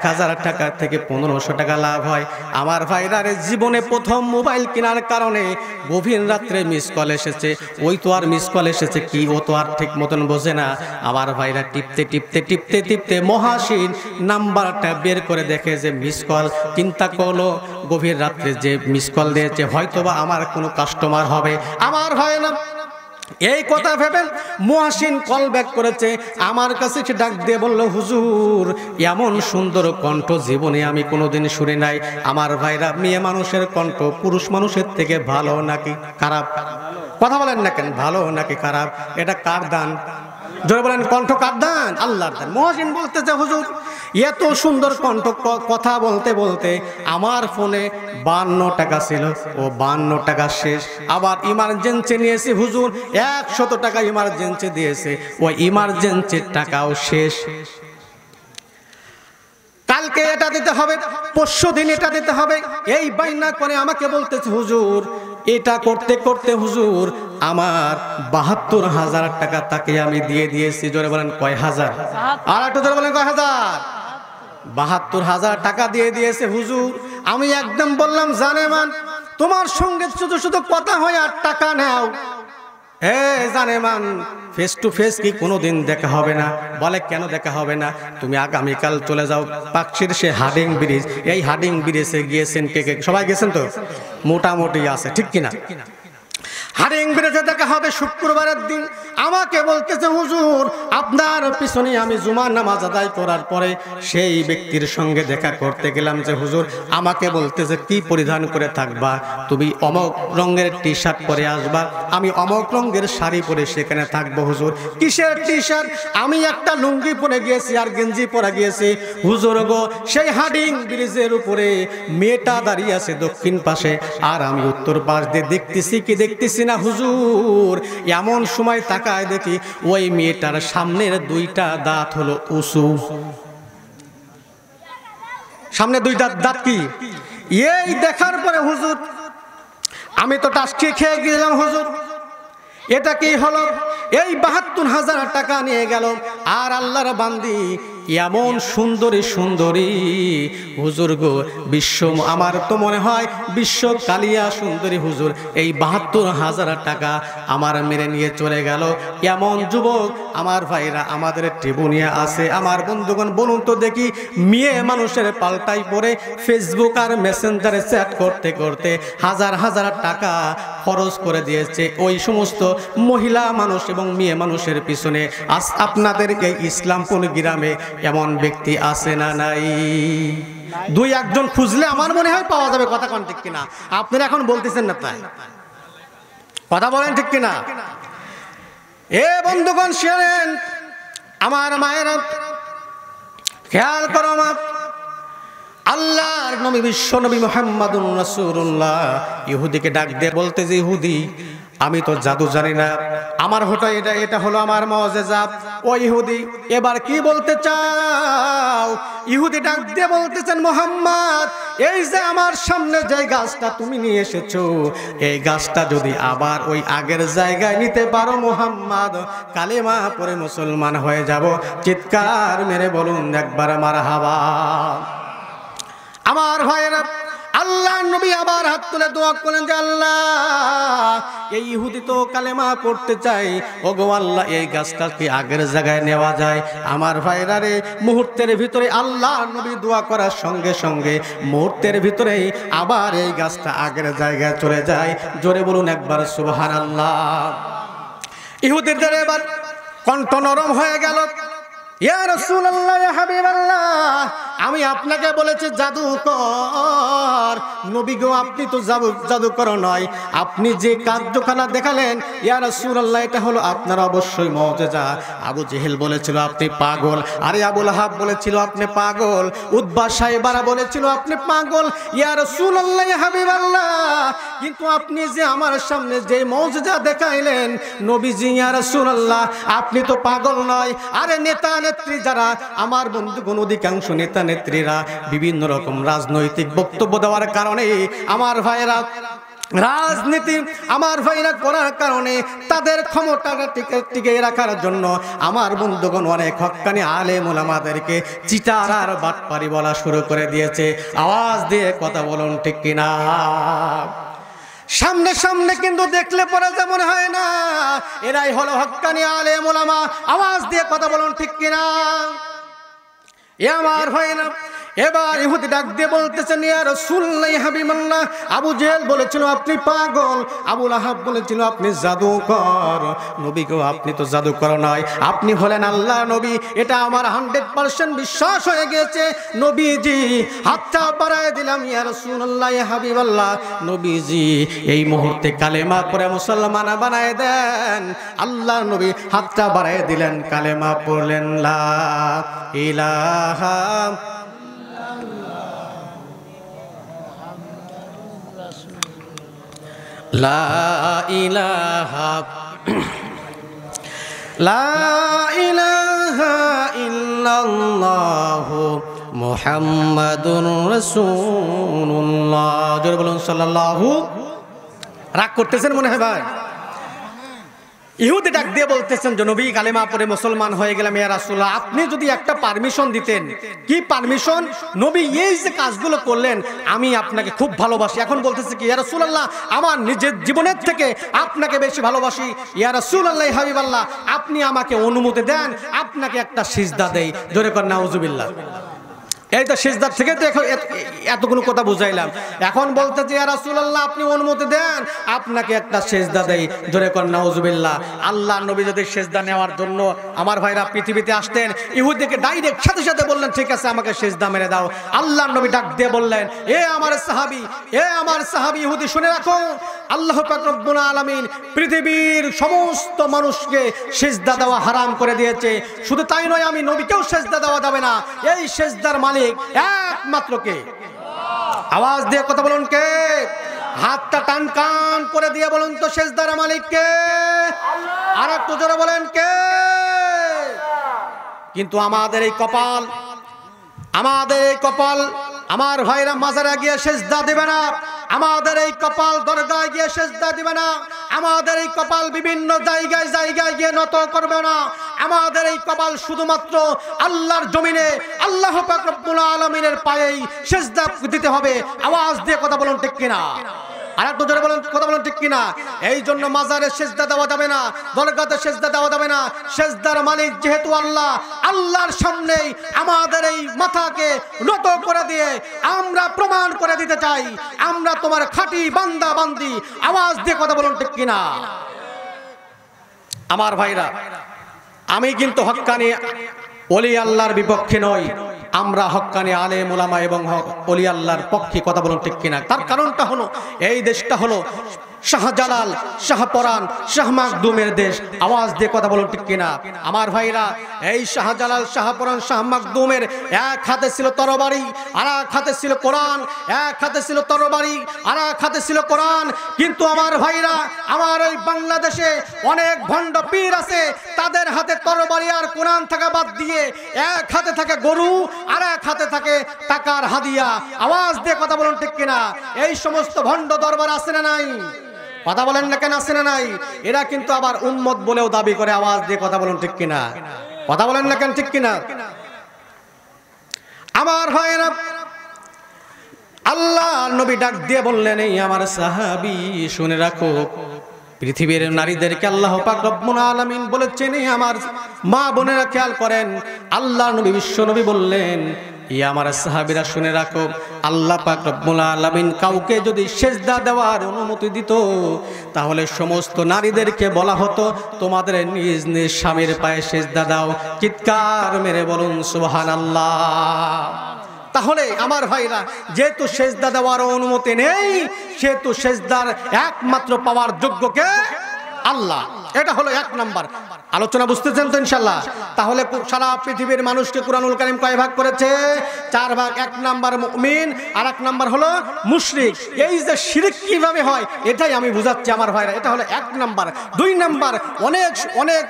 1000 টাকা থেকে 1500 টাকা লাভ হয়। আমার ভাইরারে জীবনে প্রথম মোবাইল কেনার কারণে গভীর রাত্রে মিস কল এসেছে। ওই তো আর মিস কল এসেছে কি, ও তো আর ঠিক মতন বোঝে না। আমার ভাইরা টিপতে টিপতে টিপতে টিপতে মহাসিন নাম্বারটা বের করে দেখে যে মিস কল। চিন্তা করলো গভীর রাত্রে যে মিস কল দিয়েছে হয়তোবা আমার কোনো কাস্টমার হবে। আমার হয় না এই কথা ভেবেন মুহাসিন কল ব্যাক করেছে। আমার কাছে সে ডাক দিয়ে বলল, হুজুর এমন সুন্দর কণ্ঠ জীবনে আমি কোনোদিন শুনি নাই। আমার ভাইরা, মেয়ে মানুষের কণ্ঠ পুরুষ মানুষের থেকে ভালো নাকি খারাপ? কথা বলেন না কেন, ভালো নাকি খারাপ? এটা কার দান? জোরে বলেন, কণ্ঠ কার দান? আল্লাহর দান। মুহাসিন বলতেছে, হুজুর এত সুন্দর কণ্ঠ, কথা বলতে বলতে আমার ফোনে 52 টাকা ছিল, ও 52 টাকা শেষ। আবার ইমার্জেন্সি নিয়েছি হুজুর, 100 টাকা ইমার্জেন্সি দিয়েছে, ওই ইমার্জেন্সির টাকাও শেষ। কালকে এটা দিতে হবে, পরশু দিন এটা দিতে হবে, এই বাইনা করে আমাকে বলতেছে হুজুর এটা করতে করতে হুজুর আমার 72,000 টাকা তাকে আমি দিয়ে দিয়েছি। জোরে বলেন কয় হাজার? আর একটু জোরে বলেন কয় হাজার? 72,000 টাকা দিয়ে দিয়েছে হুজুর। আমি একদম বললাম, জানেমান তোমার সঙ্গে শুধু শুধু কথা হয় আর টাকা নাও। হে জানেমান, ফেস টু ফেস কি কোনোদিন দেখা হবে না? বলে কেন দেখা হবে না? তুমি আগামীকাল চলে যাও পাকশির সে হার্ডিং ব্রিজ, এই হার্ডিং ব্রিজে গিয়েছেন কে কে? সবাই গেছেন তো? মোটামুটি আছে, ঠিক কিনা? হার্ডিং ব্রিজে দেখা হবে শুক্রবারের দিন। আমাকে বলতেছে হুজুর আপনার পিছনে আমি জুমার নামাজ আদায় করার পরে সেই ব্যক্তির সঙ্গে দেখা করতে গেলাম যে হুজুর আমাকে বলতেছে কি পরিধান করে থাকবা? তুমি অমক রঙের টি শার্ট পরে আসবা, আমি অমক রঙের শাড়ি পরে সেখানে থাকবো। হুজুর কিসের টি শার্ট? আমি একটা লুঙ্গি পরে গিয়েছি আর গেঞ্জি পরে গিয়েছি। হুজুর গো, সেই হার্ডিং ব্রিজের উপরে মেয়েটা দাঁড়িয়ে আছে দক্ষিণ পাশে, আর আমি উত্তর পাশ দিয়ে দেখতেছি কি দেখতেছি না হুজুর। এমন সময় তাকায় দেখি ওই মেয়েটার সামনের 2টা দাঁত হলো উঁচু। সামনে 2টা দাঁত কি? এই দেখার পরে হুজুর আমি তো টাসকি খেয়ে গেলাম। হুজুর এটা কি হলো? এই 72,000 টাকা নিয়ে গেল, আর আল্লাহর বান্দি এমন সুন্দরী সুন্দরী হুজুর গো, বিশ্ব আমার তো মনে হয় বিশ্ব কালিয়া সুন্দরী হুজুর এই 72,000 টাকা আমার মেরে নিয়ে চলে গেল। এমন যুবক আমার ভাইরা আমাদের ত্রিপুনিয়া আছে। আমার বন্ধুগণ বলুন তো দেখি, মেয়ে মানুষের পাল্টাই পরে ফেসবুক আর মেসেঞ্জারে চ্যাট করতে করতে হাজার হাজার টাকা খরচ করে দিয়েছে ওই সমস্ত মহিলা মানুষ এবং মেয়ে মানুষের পিছনে। আজ আপনাদের এই ইসলামপুর গ্রামে এমন ব্যক্তি আছে না নাই? 2-1 জন খুঁজলে আমার মনে হয় পাওয়া যাবে। কথা কোন ঠিক কিনা? আপনারা এখন বলতেছেন না, তাই কথা বলেন ঠিক কিনা? এ বন্ধুগণ শুনেন, আমার মায়েরা খেয়াল করো, মা আল্লাহর নবী বিশ্ব নবী মুহাম্মাদুর রাসূলুল্লাহ ইহুদিকে ডাক দিয়ে বলতে যে, ইহুদি আমি তো জাদু জানি না, আমার হতো এটা হলো আমার মুজিজা। ও ইহুদি এবার কি বলতে চাও? ইহুদি ডাক দিয়ে বলতেছেন, মুহাম্মদ এই যে আমার সামনে যে গাছটা তুমি নিয়ে এসেছো, এই গাছটা যদি আবার ওই আগের জায়গায় নিতে পারো মুহাম্মদ, কালেমা পড়ে মুসলমান হয়ে যাব। চিৎকার মেরে বলুন একবার মারহাবা। আমার ভাইয়েরা, আল্লাহ নবী আবার হাত তুলে দোয়া করেন যে আল্লাহ এই ইহুদি তো কালেমা পড়তে চাই, ওগো আল্লাহ এই গাছটা কি আগের জায়গায় নেওয়া যায়? আমার ভাইরা রে, মুহূর্তের ভিতরে আল্লাহ নবী দোয়া করার সঙ্গে সঙ্গে মুহূর্তের ভিতরেই আবার এই গাছটা আগের জায়গায় চলে যায়। জোরে বলুন একবার সুবহানাল্লাহ। ইহুদিদের এবার কণ্ঠ নরম হয়ে গেল। ইয়া রাসূলুল্লাহ, ইয়া হাবিবাল্লাহ, আমি আপনাকে বলেছি জাদুকর। নবী গো, আপনি তো জাদুকর নয়, আপনি যে কার্যকলাপ দেখালেন ইয়া রাসূলুল্লাহ এটা হলো আপনার অবশ্যই মুজিজা। আবু জেহেল বলেছিল আপনি পাগল, আরে আবু লাহাব বলেছিল আপনি পাগল, উতবা সাইবারা বলেছিল আপনি পাগল। ইয়া রাসূলুল্লাহ, ইয়া হাবিবাল্লাহ, কিন্তু আপনি যে আমার সামনে যে মুজিজা দেখাইলেন নবীজি ইয়া রাসূলুল্লাহ আপনি তো পাগল নয়। আরে নেতা নেত্রী যারা আমার বন্ধুগণ, অধিকাংশ নেতা নেত্রীরা বিভিন্ন রকম রাজনৈতিক বক্তব্য দেওয়ার কারণে আমার ভাইয়েরা রাজনীতি আমার ভাইরা করার কারণে তাদের ক্ষমতাটা টিকে রাখার জন্য আমার বন্ধুগণ অনেক হক্কানি আলেম ওলামাদেরকে চিটার আর বাটপারি বলা শুরু করে দিয়েছে। আওয়াজ দিয়ে কথা বলুন ঠিক কিনা? সামনে সামনে কিন্তু দেখলে পরে যেমন হয় না, এরাই হলো হক্কানি আলেম ওলামা। আওয়াজ দিয়ে কথা বলুন ঠিক কিনা? এ আমার ভাইরা, এবার ইহুদি ডাক দিয়ে বলতেছেন, ইয়া রাসূলুল্লাহ ইয়া হাবিবাল্লাহ, আবু জেহেল বলেছিল আপনি পাগল, আবু লাহাব বলেছিল আপনি জাদুকর, নবীগো আপনি তো জাদুকর নয়, আপনি হলেন আল্লাহ নবী। এটা আমার 100% বিশ্বাস হয়ে গেছে। নবীজি হাতটা বাড়ায় দিলাম, ইয়া রাসূলুল্লাহ ইয়া হাবিবাল্লাহ, নবীজি এই মুহূর্তে কালেমা পড়ে মুসলমান বানায় দেন। আল্লাহ নবী হাতটা বাড়ায় দিলেন, কালেমা পড়লেন, লা ইলাহা লা ইলাহা লা ইলাহা ইল্লাল্লাহু মুহাম্মাদুর রাসূলুল্লাহ। জোরে বলুন সাল্লাল্লাহু। রাগ করতেছেন মনে হয় ভাই? ইহুদি ডাক দিয়ে বলতেছেন যে নবী কালেমা পড়ে মুসলমান হয়ে গেলাম, ইয়া রাসূলুল্লাহ আপনি যদি একটা পারমিশন দিতেন। কি পারমিশন? নবী এই যে কাজগুলো করলেন আমি আপনাকে খুব ভালোবাসি। এখন বলতেছে কি, ইয়া রাসূলুল্লাহ আমার নিজের জীবনের থেকে আপনাকে বেশি ভালোবাসি। ইয়া রাসূলুল্লাহ হাবিবাল্লাহ আপনি আমাকে অনুমতি দেন, আপনাকে একটা সিজদা দেই। জোরে কর নাউজুবিল্লাহ। এই তো সিজদার থেকে তো এতগুলো কথা বুঝাইলাম। এখন বলতেছে ইয়া রাসূলুল্লাহ আপনি অনুমতি দেন, আপনাকে একটা সিজদা দেই। জোরে কর নাউজুবিল্লাহ। আল্লাহ নবী যদি সিজদা নেওয়ার জন্য আমার ভাইরা পৃথিবীতে আসতেন, ইহুদিকে ডাইরেক্ট সাথে সাথে বললেন ঠিক আছে আমাকে সিজদা মেরে দাও। আল্লাহ নবী ডাক দিয়ে বললেন, এ আমার সাহাবী, এ আমার সাহাবী ইহুদি শুনে রাখো, আল্লাহ পাক রব্বুল আলামিন পৃথিবীর সমস্ত মানুষকে সিজদা দেওয়া হারাম করে দিয়েছে। শুধু তাই নয়, আমি নবীকেও সিজদা দেওয়া যাবে না। এই সিজদার মালিক একমাত্র কে? আওয়াজ দিয়ে কথা বলুন কে? হাতটা টান কান করে দিয়ে বলুন তো সিজদার মালিক কে? আর একটু জোরে বলেন কে? কিন্তু আমাদের এই কপাল, আমাদের এই কপাল আমার ভাইরা মাজারে গিয়ে সিজদা দিবে না, আমাদের এই কপাল দরগায় গিয়ে সিজদা দিবে না, আমাদের এই কপাল বিভিন্ন জায়গায় জায়গায় গিয়ে নত করবে না। আমাদের এই কপাল শুধুমাত্র আল্লাহর জমিনে আল্লাহ পাক রব্বুল আলামিনের পায়েই সিজদা দিতে হবে। আওয়াজ দিয়ে কথা বলুন ঠিক কিনা? আর একটু জোরে বলুন, কথা বলুন ঠিক কিনা? এই জন্য মাজারে সিজদা দেওয়া যাবে না, দরগাতে সিজদা দেওয়া যাবে না। সিজদার মালিক যেহেতু আল্লাহ, আল্লাহর সামনেই আমাদের এই মাথাকে নত করে দিয়ে আমরা প্রমাণ করে দিতে চাই আমরা তোমার খাঁটি বান্দা বান্দি। আওয়াজ দিয়ে কথা বলুন ঠিক কিনা? আমার ভাইরা, আমি কিন্তু হক্কানি ওলি আল্লাহর বিপক্ষে নই, আমরা হক্কানি আলেম ওলামা এবং ওলি আল্লাহর পক্ষে কথা বলুন ঠিক কিনা? তার কারণটা হলো এই দেশটা হলো শাহজালাল, শাহপরান, শাহ মাকদুমের দেশ। আওয়াজ দিয়ে কথা বলুন ঠিক কিনা? আমার ভাইরা, এই শাহজালাল, শাহপরান, শাহ মাকদুমের এক হাতে ছিল তরবারি, আর এক হাতে ছিল কোরআন। এক হাতে ছিল তরবারি, আর এক হাতে ছিল কোরআন। কিন্তু আমার ভাইরা, আমার এই বাংলাদেশে অনেক ভণ্ড পীর আছে, তাদের হাতে তরবারি আর কোরআন থাকা বাদ দিয়ে এক হাতে থাকে গরু, আর এক হাতে থাকে টাকার হাদিয়া। আওয়াজ দিয়ে কথা বলুন ঠিক কিনা? এই সমস্ত ভণ্ড দরবার আছে না নাই? কথা বলেন না কেন, আছে না নাই? এরা কিন্তু আবার উম্মত বলেও দাবি করে। আওয়াজ দিয়ে কথা বলুন ঠিক কিনা? কথা বলেন না কেন, ঠিক কিনা? আমার ভাইরা, আল্লাহ নবী ডাক দিয়ে বললেন, এই আমার সাহাবী শুনে রাখো, পৃথিবীর নারীদেরকে আল্লাহ পাক রব্বুল আলামিন বলেছেন, এই আমার মা বোনেরা খেয়াল করেন, আল্লাহ নবী বিশ্ব নবী বললেন, ইয়া আমার সাহাবীরা শুনে রাখো, আল্লাহ পাক রব্বুল আলামিন কাউকে যদি সিজদা দেওয়ার অনুমতি দিত, তাহলে সমস্ত নারীদেরকে বলা হতো তোমাদের নিজ নিজ স্বামীর পায়ে সিজদা দাও। চিৎকার মেরে বলুন সুবহানাল্লাহ। তাহলে আমার ভাইরা, যেহেতু সিজদা দেওয়ার অনুমতি নেই, সেহেতু সিজদার একমাত্র পাওয়ার যোগ্য কে? আল্লাহ। এটা হলো এক নাম্বার আলোচনা। বুঝতেছেন তো ইনশাআল্লাহ? তাহলে সারা পৃথিবীর মানুষকে কুরআনুল কারীম কয় ভাগ করেছে? 4 ভাগ। এক নাম্বার মুমিন, আর এক নাম্বার হলো মুশরিক। এই যে শিরক কিভাবে হয় এটাই আমি বুঝাচ্ছি আমার ভাইরা। এটা হলো এক নাম্বার। 2 নাম্বার, অনেক অনেক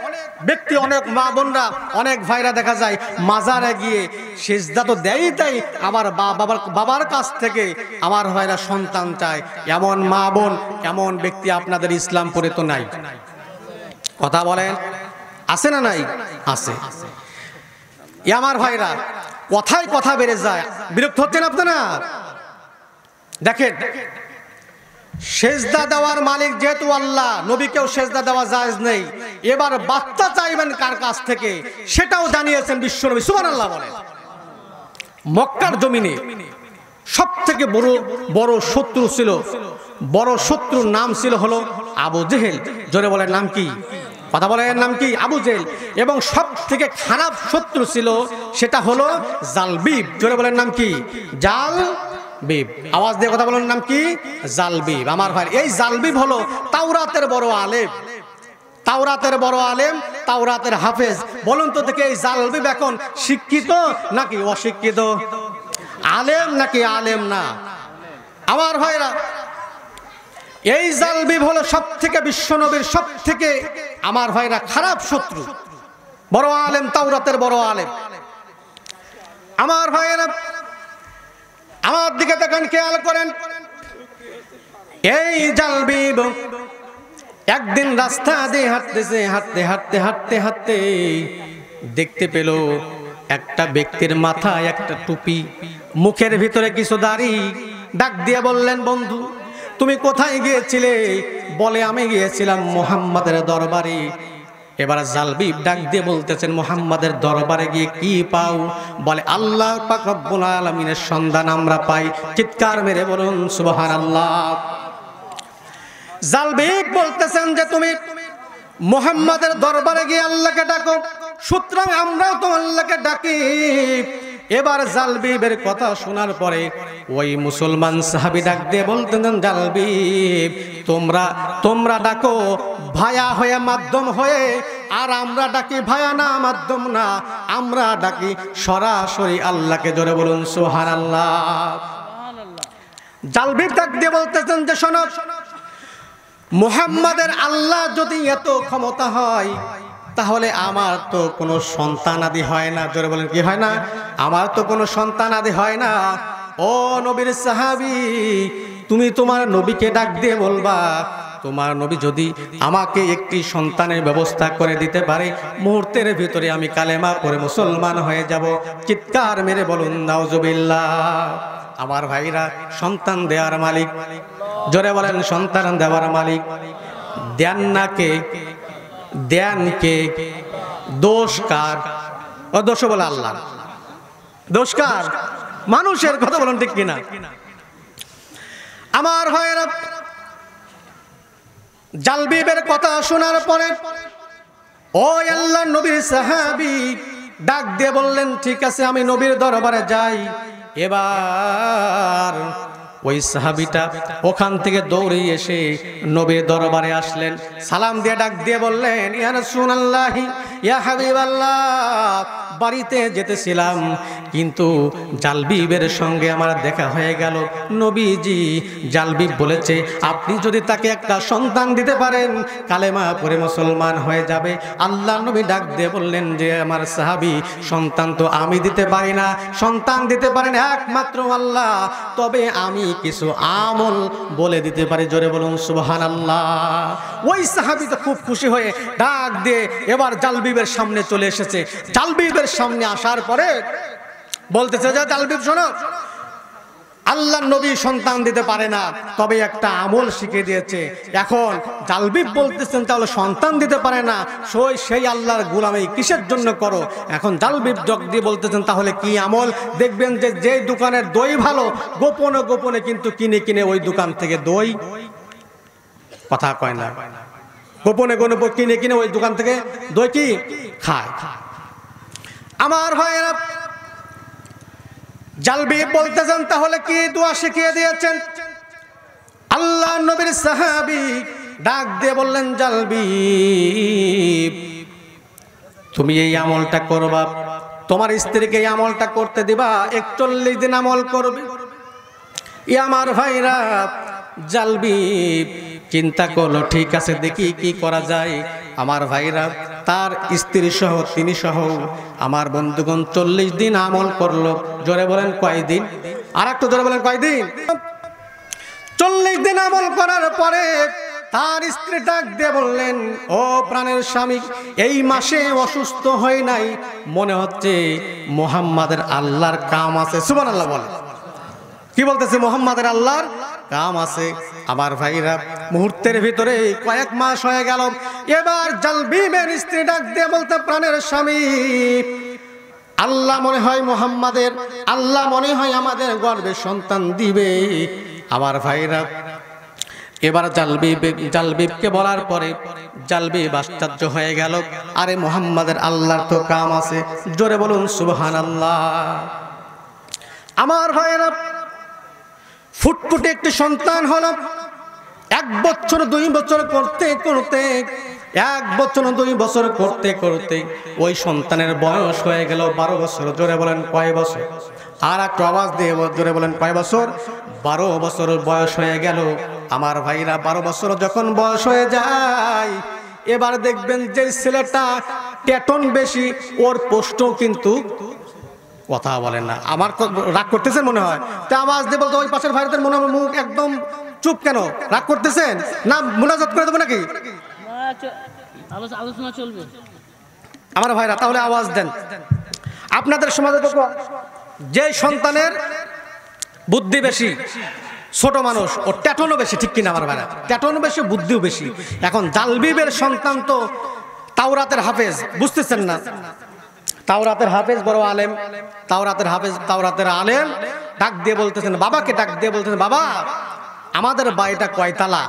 ব্যক্তি, অনেক মা বোনরা, অনেক ভাইরা দেখা যায় মাজারে গিয়ে সিজদা তো দেয়ই তাই, আমার বাবার কাছ থেকে আমার ভাইরা সন্তান চায়। এমন মা বোন, এমন ব্যক্তি আপনাদের ইসলামপুরে তো নাই। কথা বলেন, আছে না নাই? আছে। আমার ভাইরা কথায় কথা বেড়ে যায়, বিরক্ত হচ্ছেন আপনারা? দেখেন, সেজদা দেওয়ার মালিক যেহেতু আল্লাহ, নবীকেও সেজদা দেওয়া জায়েজ নেই। এবার বাচ্চা চাইবেন কার কাছ থেকে সেটাও জানিয়েছেন বিশ্বনবী, সুবহানাল্লাহ বলেন। মক্কার জমিনে সব থেকে বড় শত্রু ছিল, বড় শত্রুর নাম ছিল হলো আবু জেহেল। জোরে বলেন নাম কি? কথা বলেন নাম কি? আবু জেহেল। এবং সব থেকে খারাপ শত্রু ছিল সেটা হলো জালবিব। জোরে বলেন নাম কি? জালবিব। আওয়াজ দিয়ে কথা বলেন নাম কি? জালবিব। আমার ভাই, এই জালবিব হলো তাওরাতের বড় আলেম, তাওরাতের বড় আলেম, তাওরাতের হাফেজ। বলুন তো দেখে, এই জালবিব এখন শিক্ষিত নাকি অশিক্ষিত? আলেম নাকি আলেম না? আমার ভাইরা, এই জালবিব হলো সব থেকে বিশ্বনবীর সব থেকে আমার ভাইরা খারাপ শত্রু, বড় আলেম, তাওরাতের বড় আলেম। আমার ভাইরা আমার দিকে দেখেন, খেয়াল করেন। এই জালবিব একদিন রাস্তা দিয়ে হাঁটতেছে, হাঁটতে হাঁটতে হাঁটতে হাঁটতে দেখতে পেল একটা ব্যক্তির মাথায় একটা টুপি, মুখের ভিতরে কিছু দাড়ি। ডাক দিয়ে বললেন, বন্ধু তুমি কোথায় গিয়েছিলে? বলে, আমি গিয়েছিলাম মুহাম্মাদের দরবারে। এবার জালবিব ডাক দিয়ে বলতেছেন, মুহাম্মাদের দরবারে গিয়ে কি পাও? বলে, আল্লাহ পাক রব্বুল আলামিনের সন্ধান আমরা পাই। চিৎকার মেরে বলুন সুবহানাল্লাহ। জালবিব বলতেছেন যে তুমি মুহাম্মাদের দরবারে গিয়ে আল্লাহকে ডাকো, সুতরাং আমরাও তো আল্লাহকে ডাকি। এবার জালবিবের কথা শোনার পরে ওই মুসলমান সাহাবী ডাক দিয়ে বলতেন, জালবিব তোমরা ডাকো ভায়া হয়ে, মাধ্যম হয়ে, আর আমরা ডাকি ভায়া না, মাধ্যম না, আমরা ডাকি সরাসরি আল্লাহকে। জোরে বলুন সুবহানাল্লাহ। জালবিব ডাক দিয়ে বলতেছেন যে শোনো, মুহাম্মাদের আল্লাহ যদি এত ক্ষমতা হয়, তাহলে আমার তো কোনো সন্তান আদি হয় না। জোরে বলেন, কি হয় না? আমার তো কোনো সন্তান আদি হয় না। ও নবীর সাহাবী, তুমি তোমার নবীকে ডাক দিয়ে বলবা, তোমার নবী যদি আমাকে একটি সন্তানের ব্যবস্থা করে দিতে পারে, মুহূর্তের ভিতরে আমি কালেমা পড়ে মুসলমান হয়ে যাব। চিৎকার মেরে বলুন নাউজুবিল্লাহ। আমার ভাইরা, সন্তান দেওয়ার মালিক। জোরে বলেন, সন্তান দেওয়ার মালিক। দেন না কে? দেন কে? দোষ কার? ও দোষ বলে আল্লাহ। দোষ কার? মানুষের। কথা বলেন ঠিক কিনা? আমার ভাইরা, জালবিবের কথা শোনার পরে ওই আল্লাহর নবীর সাহাবী ডাক দিয়ে বললেন, ঠিক আছে আমি নবীর দরবারে যাই। এবার ওই সাহাবীটা ওখান থেকে দৌড়ে এসে নবীর দরবারে আসলেন, সালাম দিয়ে ডাক দিয়ে বললেন, ইয়া রাসূলুল্লাহি, ইয়া হাবিবাল্লাহ, বাড়িতে যেতেছিলাম কিন্তু জালবিবের সঙ্গে আমার দেখা হয়ে গেল। নবীজি, জালবিব বলেছে আপনি যদি তাকে একটা সন্তান দিতে পারেন, কালেমা পড়ে মুসলমান হয়ে যাবে। আল্লাহ নবী ডাক দিয়ে বললেন যে আমার সাহাবী, সন্তান তো আমি দিতে পারি না, সন্তান দিতে পারেন একমাত্র আল্লাহ, তবে আমি কিছু আমল বলে দিতে পারি। জোরে বলুন সুবহানাল্লাহ। ওই সাহাবী তো খুব খুশি হয়ে ডাক দিয়ে এবার জালবিবের সামনে চলে এসেছে। জালবিবের সামনে আসার পরে বলতেছে যে, জালবিব শোনো, আল্লাহ নবী সন্তান দিতে পারে না, তবে একটা আমল শিখিয়ে দিয়েছে। এখন জালবিব বলতেছেন তাহলে সন্তান দিতে পারে না, সেই আল্লাহর গোলামি কিসের জন্য করো? এখন জালবিব জগ দিয়ে বলতেছেন তাহলে কি আমল? দেখবেন যে যে দোকানের দই ভালো, গোপনে গোপনে কিন্তু কিনে কিনে ওই দোকান থেকে দই, কথা কয় না, গোপনে গোপনে কিনে কিনে ওই দোকান থেকে দই কি খায়। আমার ভাইয়েরা, জালবিব বলতেছেন তাহলে কি দোয়া শিখিয়ে দিয়েছেন? আল্লাহ নবীর সাহাবী ডাক দিয়ে বললেন, জালবিব তুমি এই আমলটা করবা, তোমার স্ত্রীকে এই আমলটা করতে দিবা, 41 দিন আমল করবে। আমার ভাইরা, জালবিব চিন্তা করলো, ঠিক আছে দেখি কি করা যায়। আমার ভাইরা, তার স্ত্রী সহ তিনি সহ আমার বন্ধুগণ 40 দিন আমল করলো। জোরে বলেন কয়দিন? আর একটু জোরে বলেন কয়দিন? 40 দিন আমল করার পরে তার স্ত্রী ডাক দিয়ে বললেন, ও প্রাণের স্বামী, এই মাসে অসুস্থ হয় নাই, মনে হচ্ছে মুহাম্মাদের আল্লাহর কাম আছে। সুবহানাল্লাহ বলে। কি বলতেছে? মুহাম্মাদের আল্লাহর কাম আছে। আমার ভাইরা, মুহূর্তের ভিতরে কয়েক মাস হয়ে গেল। এবার জালবিবের স্ত্রী ডাক দিয়ে বলতে, প্রাণের স্বামী, আল্লাহ মনে হয় মুহাম্মাদের, আল্লাহ মনে হয় আমাদের গর্ভে সন্তান দিবে। আমার ভাইরা, এবার জালবিবকে বলার পরে জালবিব আশ্চর্য হয়ে গেল। আরে মুহাম্মাদের আল্লাহর তো কাম আছে। জোরে বলুন সুবহানাল্লাহ। আমার ভাইরা, ফুটফুটে একটি সন্তান হলো। 1 বছর 2 বছর করতে করতে 1 বছর 2 বছর করতে করতে ওই সন্তানের বয়স হয়ে গেল 12 বছর। জোরে বলেন কয় বছর? আর একটু আওয়াজ দিয়ে জোরে বলেন কয় বছর? 12 বছর বয়স হয়ে গেল। আমার ভাইরা, 12 বছর যখন বয়স হয়ে যায়, এবার দেখবেন যে ছেলেটা টেটন বেশি, ওর পোস্ট কিন্তু কথা বলেন না। আমার রাগ করতেছেন মনে হয়, তা আওয়াজ দিয়ে বলতো ওই পাশের ভাইদের মনে হয় মুখ একদম চুপ কেন? রাগ করতেছেন না? মুনাজাত করে দেবো নাকি? আলোচনা চলবে। আমার ভাইরা, তাহলে আওয়াজ দেন। আপনাদের সমাজে যে সন্তানের বুদ্ধি বেশি, ছোট মানুষ, ও ট্যাটনও বেশি, ঠিক কিনা আমার ভাইরা? ট্যাটনও বেশি, বুদ্ধিও বেশি। এখন জালবিবের সন্তান তো তাওরাতের হাফেজ, বুঝতেছেন না? তাওরাতের হাফেজ, বড় আলেম, তাওরাতের হাফেজ, তাওরাতের আলেম ডাক দিয়ে বলতেছেন, বাবাকে ডাক দিয়ে বলতেছেন, বাবা আমাদের বাড়িটা কয়তলা?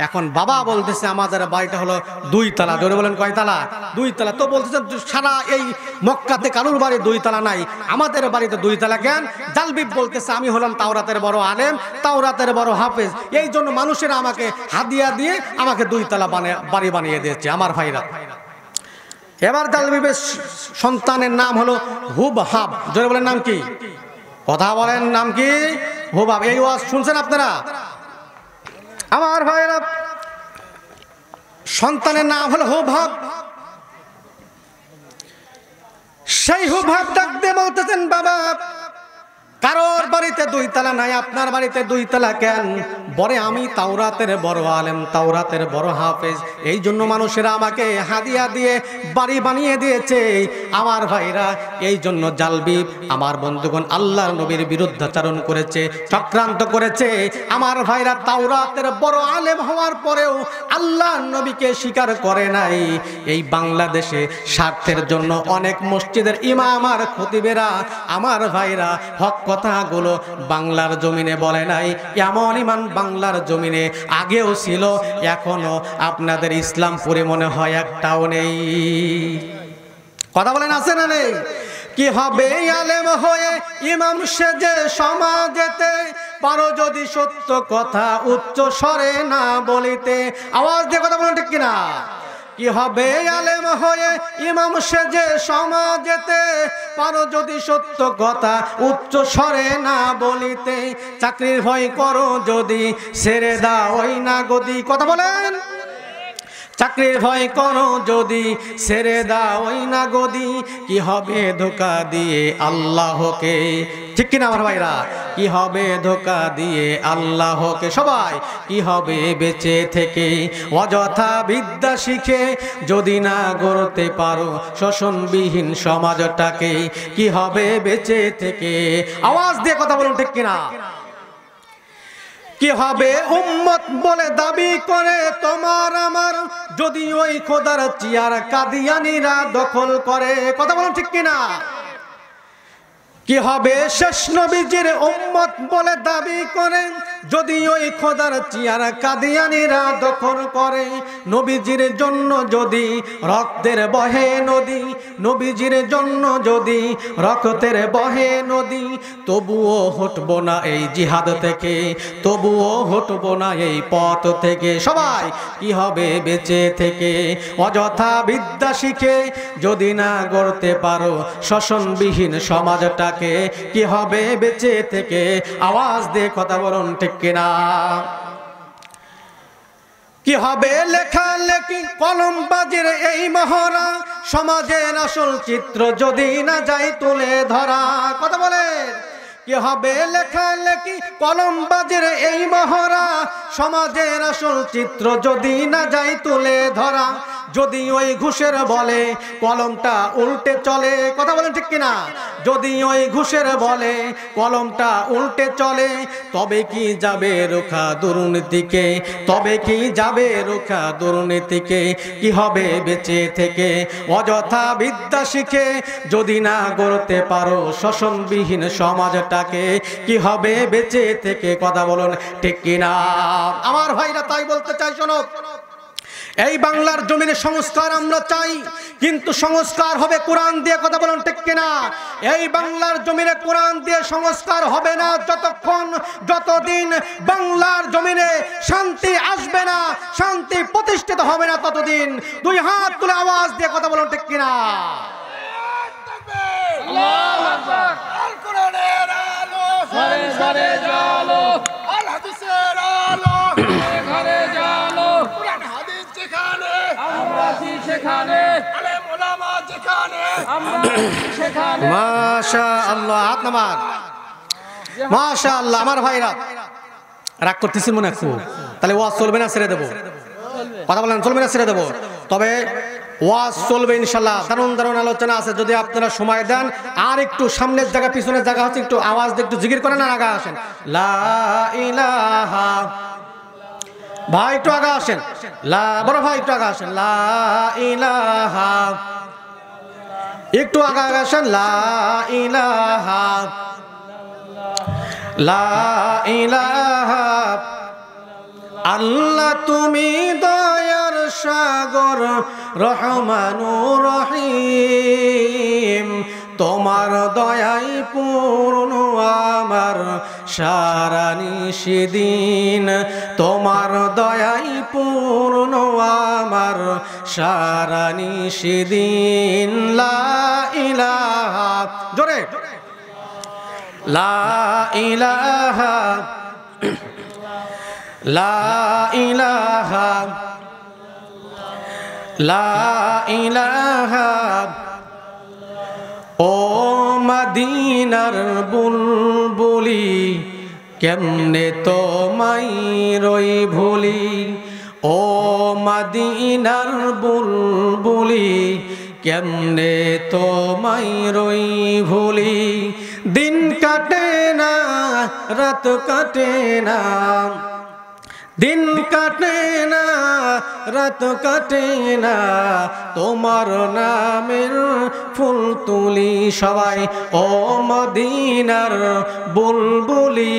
এখন বাবা বলতেছে আমাদের বাড়িটা হলো 2 তলা। জোরে বলেন কয় তলা? 2 তলা। তো বলতেছেন সারা এই মক্কাতে কারুর বাড়ি 2 তলা নাই, আমাদের বাড়িতে 2 তলা কেন? জালবিব বলতেছে আমি হলাম তাওরাতের বড় আলেম, তাওরাতের বড় হাফেজ, এই জন্য মানুষেরা আমাকে হাদিয়া দিয়ে আমাকে 2 তলা বাড়ি বানিয়ে দিয়েছে। আমার ভাইরা, এবার জালবিবের সন্তানের নাম হলো হুবহাব। জোরে বলেন নাম কি? কথা বলেন নাম কি? হুবহাব। এই ওয়াজ শুনছেন আপনারা? আমার ভাইরা, সন্তানের নাম হলো হুবহাব। সেই হুবহাব ডাক দিয়ে বলতেছেন, বাবা কারোর বাড়িতে 2 তলা নাই, আপনার বাড়িতে 2 তলা কেন? বলে আমি তাওরাতের বড় আলেম, তাওরাতের বড় হাফেজ, এই জন্য মানুষেরা আমাকে হাদিয়া দিয়ে বাড়ি বানিয়ে দিয়েছে। আমার ভাইরা, এই জন্য জালবিব আমার বন্ধুগণ আল্লাহর নবীর বিরুদ্ধাচরণ করেছে, চক্রান্ত করেছে। আমার ভাইরা, তাওরাতের বড় আলেম হওয়ার পরেও আল্লাহর নবীকে স্বীকার করে নাই। এই বাংলাদেশে স্বার্থের জন্য অনেক মসজিদের ইমাম আর খতিবেরা আমার ভাইরা হক কথাগুলো বাংলার জমিনে বলে নাই। এমন ইমান বাংলার জমিনে আগেও ছিল, এখনো আপনাদের ইসলামপুরে মনে হয় একটাও নেই। কথা বলেন আছে না নেই? কি হবে আলেম হয়ে ইমাম সেজে সমাজেতে, পারো যদি সত্য কথা উচ্চ স্বরে না বলিতে। আওয়াজ দিয়ে কথা বলেন ঠিক কিনা? কি হবে আলেম হয়ে ইমাম সেজে সমাজেতে, পারো যদি সত্য কথা উচ্চ স্বরে না বলিতে। চাকরির ভয় করো যদি ছেড়ে দাও ওই না গদি। কথা বলেন। চাকরির ভয় করো যদি ছেড়ে দাও ওই না গদি, কি হবে ধোকা দিয়ে আল্লাহকে। ঠিক কিনা আমার ভাইরা? কি হবে ধোকা দিয়ে আল্লাহকে। সবাই কি হবে বেঁচে থেকে অযথা বিদ্যা শিখে, যদি না গড়তে পারো শোষণবিহীন সমাজটাকে। কি হবে বেঁচে থেকে? আওয়াজ দিয়ে কথা বলুন ঠিক কিনা? কি হবে উম্মত বলে দাবি করে তোমার আমার, যদি ওই খোদার চেয়ার কাদিয়ানীরা দখল করে। কথা বলুন ঠিক কিনা? কি হবে শেষ নবীজির উম্মত বলে দাবি করে, যদি ওই খোদার চেয়ার কাদিয়ানীরা দখল করে। নবীজির জন্য যদি রক্তের বহে নদী, নবীজির জন্য যদি রক্তের বহে নদী, তবুও হটব না এই জিহাদ থেকে, তবুও হটব না এই পথ থেকে। সবাই কি হবে বেঁচে থেকে অযথা বিদ্যা শিখে, যদি না গড়তে পারো শোষণবিহীন সমাজটাকে। কি হবে বেঁচে থেকে? আওয়াজ দিয়ে কথা বলুন ঠিক কিনা? কি হবে লেখালেখি কলমবাজির এই মহড়া, সমাজের আসল চিত্র যদি না যায় তুলে ধরা। কথা বলেন, কি হবে লেখালেখি কলমবাজির এই মহড়া, সমাজের আসল চিত্র যদি না যায় তুলে ধরা। যদি ওই ঘুষের বলে কলমটা উল্টে চলে, কথা বলেন ঠিক কিনা? যদি ওই ঘুষের বলে কলমটা উল্টে চলে, তবে কি যাবে রোখা দুর্নীতিকে, তবে কি যাবে রোখা দুর্নীতিকে। কি হবে বেঁচে থেকে অযথা বিদ্যা শিখে, যদি না গড়তে পারো শোষণবিহীন সমাজটাকে। কি হবে বেঁচে থেকে, কথা বলুন ঠিক কিনা? আমার ভাইরা তাই বলতে চাই, শোনো, এই বাংলার জমিনে সংস্কার আমরা চাই, কিন্তু সংস্কার হবে কোরআন দিয়ে। কথা বলুন ঠিক কিনা? এই বাংলার জমিনে কোরআন দিয়ে সংস্কার হবে না যতদিন বাংলার জমিনে শান্তি আসবে না, শান্তি প্রতিষ্ঠিত হবে না ততদিন। দুই হাত তুলে আওয়াজ দিয়ে কথা বলুন ঠিক কিনা? আল্লাহু আকবার। আল কোরআনের আলো, ঘরে ঘরে জালো, আল হাদিসের আলো, ঘরে ঘরে জালো। কোরআন হাদিস যেখানে, আমরা আছি সেখানে, আলেম ওলামা যেখানে, আমরা আছি সেখানে। মাশাআল্লাহ, হাত নামান। মাশাআল্লাহ। আমার ভাইরা রাগ করতেছি মনে খুব, তাহলে ওয়াজ চলবে না ছেড়ে দেবো? কথা বলেন, চলবে না ছেড়ে দেবো? তবে ওয়াজ চলবে ইনশাল্লাহ। দারুণ দারুণ আলোচনা আছে, যদি আপনারা সময় দেন। আর একটু সামনের জায়গা পিছনের জায়গা হচ্ছে, একটু আওয়াজ দিয়ে একটু জিকির করেন, আর আগা আসেন। লা ইলাহা, ভাই একটু আগা আসেন। বড় ভাই একটু আগা আসেন। লা ইলাহা, একটু আগা আসেন। লা ইলাহা, লা ইলাহা, আল্লাহ তুমি দয়ার সাগর, রহমানুর রহিম। তোমার দয়াই পূর্ণ আমার সারা নিশিদিন, তোমার দয়াই পূর্ণ আমার সারা নিশিদিন। লা ইলাহা, জোরে, লা ইলাহা, লা ইলাহা, লা ইলাহা। ও মদিনার বুলবুলি, কেমনে তোমায় রই ভুলি। ও মদিনার বুলবুলি, কেমনে তোমায় রই ভুলি। দিন কাটে না, রাত কাটে না, দিন কাটে না, রাত কাটে না, তোমার নামের ফুল তুলি সবাই। ও মদিনার বুলবুলি,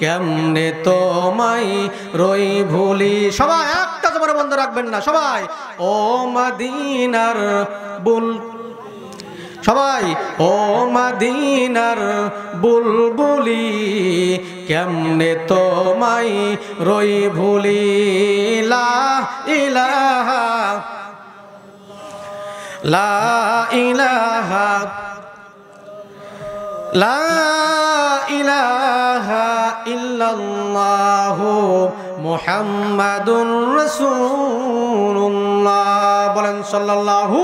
কেমনে তোমায় রই ভুলি। সবাই একটা জবান বন্ধ রাখবেন না, সবাই। ও মদিনার সবাই, ও মদিনার বুলবুলি, কেমনে তোমায় রই ভুলি। লা ইলাহা, লা ইলাহা, লা ইলাহা ইল্লাল্লাহু মুহাম্মাদুর রাসূলুল্লাহ। বলেন সাল্লাল্লাহু।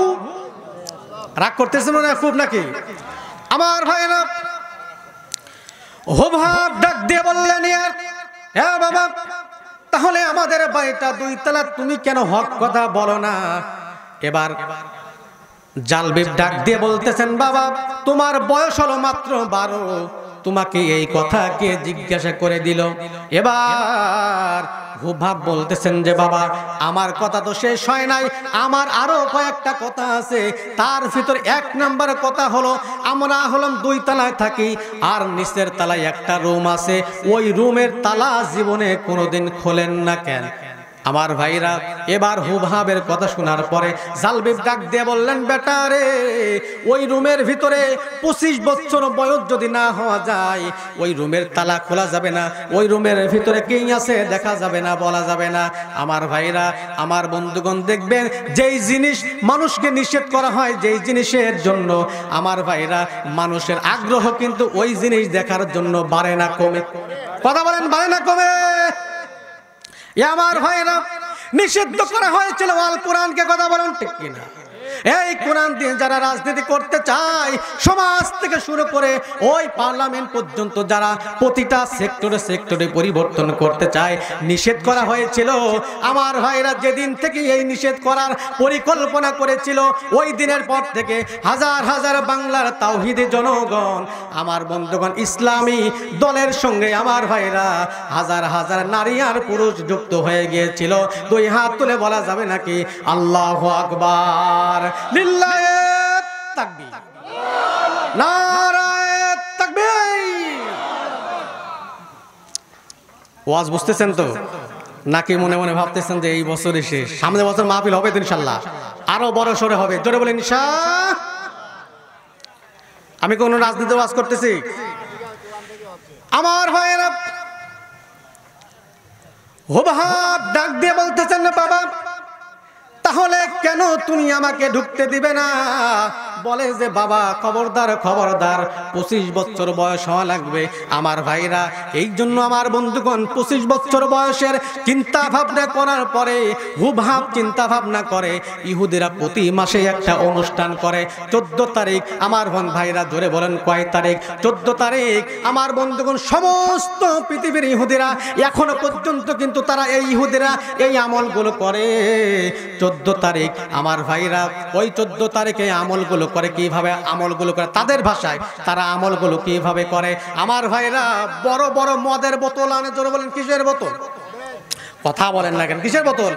রাগ করতেছেন না খুব নাকি? আমার ভাইরা হোভাব ডাক দিয়ে বললেন, হ্যাঁ বাবা, তাহলে আমাদের বাড়িটা 2 তলা, তুমি কেন হক কথা বলো না? এবার জালবিব ডাক দিয়ে বলতেছেন, বাবা তোমার বয়স হলো মাত্র 12, তোমাকে এই কথা কে জিজ্ঞাসা করে দিল? এবার হুভাব বলতেছেন যে বাবা আমার কথা তো শেষ হয় নাই, আমার আরো কয়েকটা কথা আছে। তার ভিতর 1 নাম্বার কথা হলো আমরা হলাম 2 তলায় থাকি, আর নিচের তলায় একটা রুম আছে, ওই রুমের তালা জীবনে কোনোদিন খোলেন না কেন? আমার ভাইরা এবার হুভাবের কথা শোনার পরে জালবিব ডাক দিয়ে বললেন, বেটা রে, ওই রুমের ভিতরে 25 বছর বয়স যদি না হওয়া যায় ওই রুমের তালা খোলা যাবে না, ওই রুমের ভিতরে কে আছে দেখা যাবে না, বলা যাবে না। আমার ভাইরা, আমার বন্ধুগণ, দেখবেন যেই জিনিস মানুষকে নিষেধ করা হয়, যেই জিনিসের জন্য আমার ভাইরা মানুষের আগ্রহ কিন্তু ওই জিনিস দেখার জন্য বাড়ে না কমে? কথা বলেন, বাড়ে না কমে? আমার ভাইরা, নিষিদ্ধ করা হয়েছিল আল কোরআনকে, কথা বলুন ঠিক কিনা? এই কোরআন দিয়ে যারা রাজনীতি করতে চায়, সমাজ থেকে শুরু করে ওই পার্লামেন্ট পর্যন্ত যারা প্রতিটা সেক্টরে সেক্টরে পরিবর্তন করতে চায়, নিষেধ করা হয়েছিল। আমার ভাইরা, যেদিন থেকে এই নিষেধ করার পরিকল্পনা করেছিল, ওই দিনের পর থেকে হাজার হাজার বাংলার তাওহীদি জনগণ, আমার বন্ধুগণ, ইসলামী দলের সঙ্গে আমার ভাইরা হাজার হাজার নারী আর পুরুষ যুক্ত হয়ে গিয়েছিল। দুই হাত তুলে বলা যাবে নাকি আল্লাহু আকবার, লিল্লাহি তাকবীর, নারায়ে তাকবীর। ওয়াজ বুঝতেছেন তো নাকি মনে মনে ভাবতেছেন যে এই বছরই শেষ, সামনের বছর মাহফিল হবে ইনশাআল্লাহ, আরো বড় সরে হবে? জোরে বলেন ইনশাআল্লাহ। আমি কোন রাজনীতি ওয়াজ করতেছি? আমার ভাইয়েরা হুবহাব ডাক দিয়ে বলতেছেন না, বাবা তাহলে কেন তুমি আমাকে ঢুকতে দিবে না? বলে যে বাবা খবরদার খবরদার, 25 বছর বয়স হওয়া লাগবে। আমার ভাইরা, এই জন্য আমার বন্ধুগণ 25 বছর বয়সের চিন্তা ভাবনা করার পরে হুবহাব চিন্তা ভাবনা করে ইহুদিরা প্রতি মাসে একটা অনুষ্ঠান করে। 14 তারিখ, আমার ভাইরা জোরে বলেন কয় তারিখ? 14 তারিখ। আমার বন্ধুগণ, সমস্ত পৃথিবীর ইহুদিরা এখনো পর্যন্ত কিন্তু তারা এই ইহুদিরা এই আমলগুলো করে। 14 তারিখ আমার ভাইরা, ওই 14 তারিখে আমলগুলো করে। কিভাবে আমলগুলো করে? তাদের ভাষায় তারা আমলগুলো কিভাবে করে? আমার ভাইরা বড় বড় মদের বোতল আনে। জোরে বলেন কিসের বোতল? কথা বলেন না কেন? কিসের বোতল?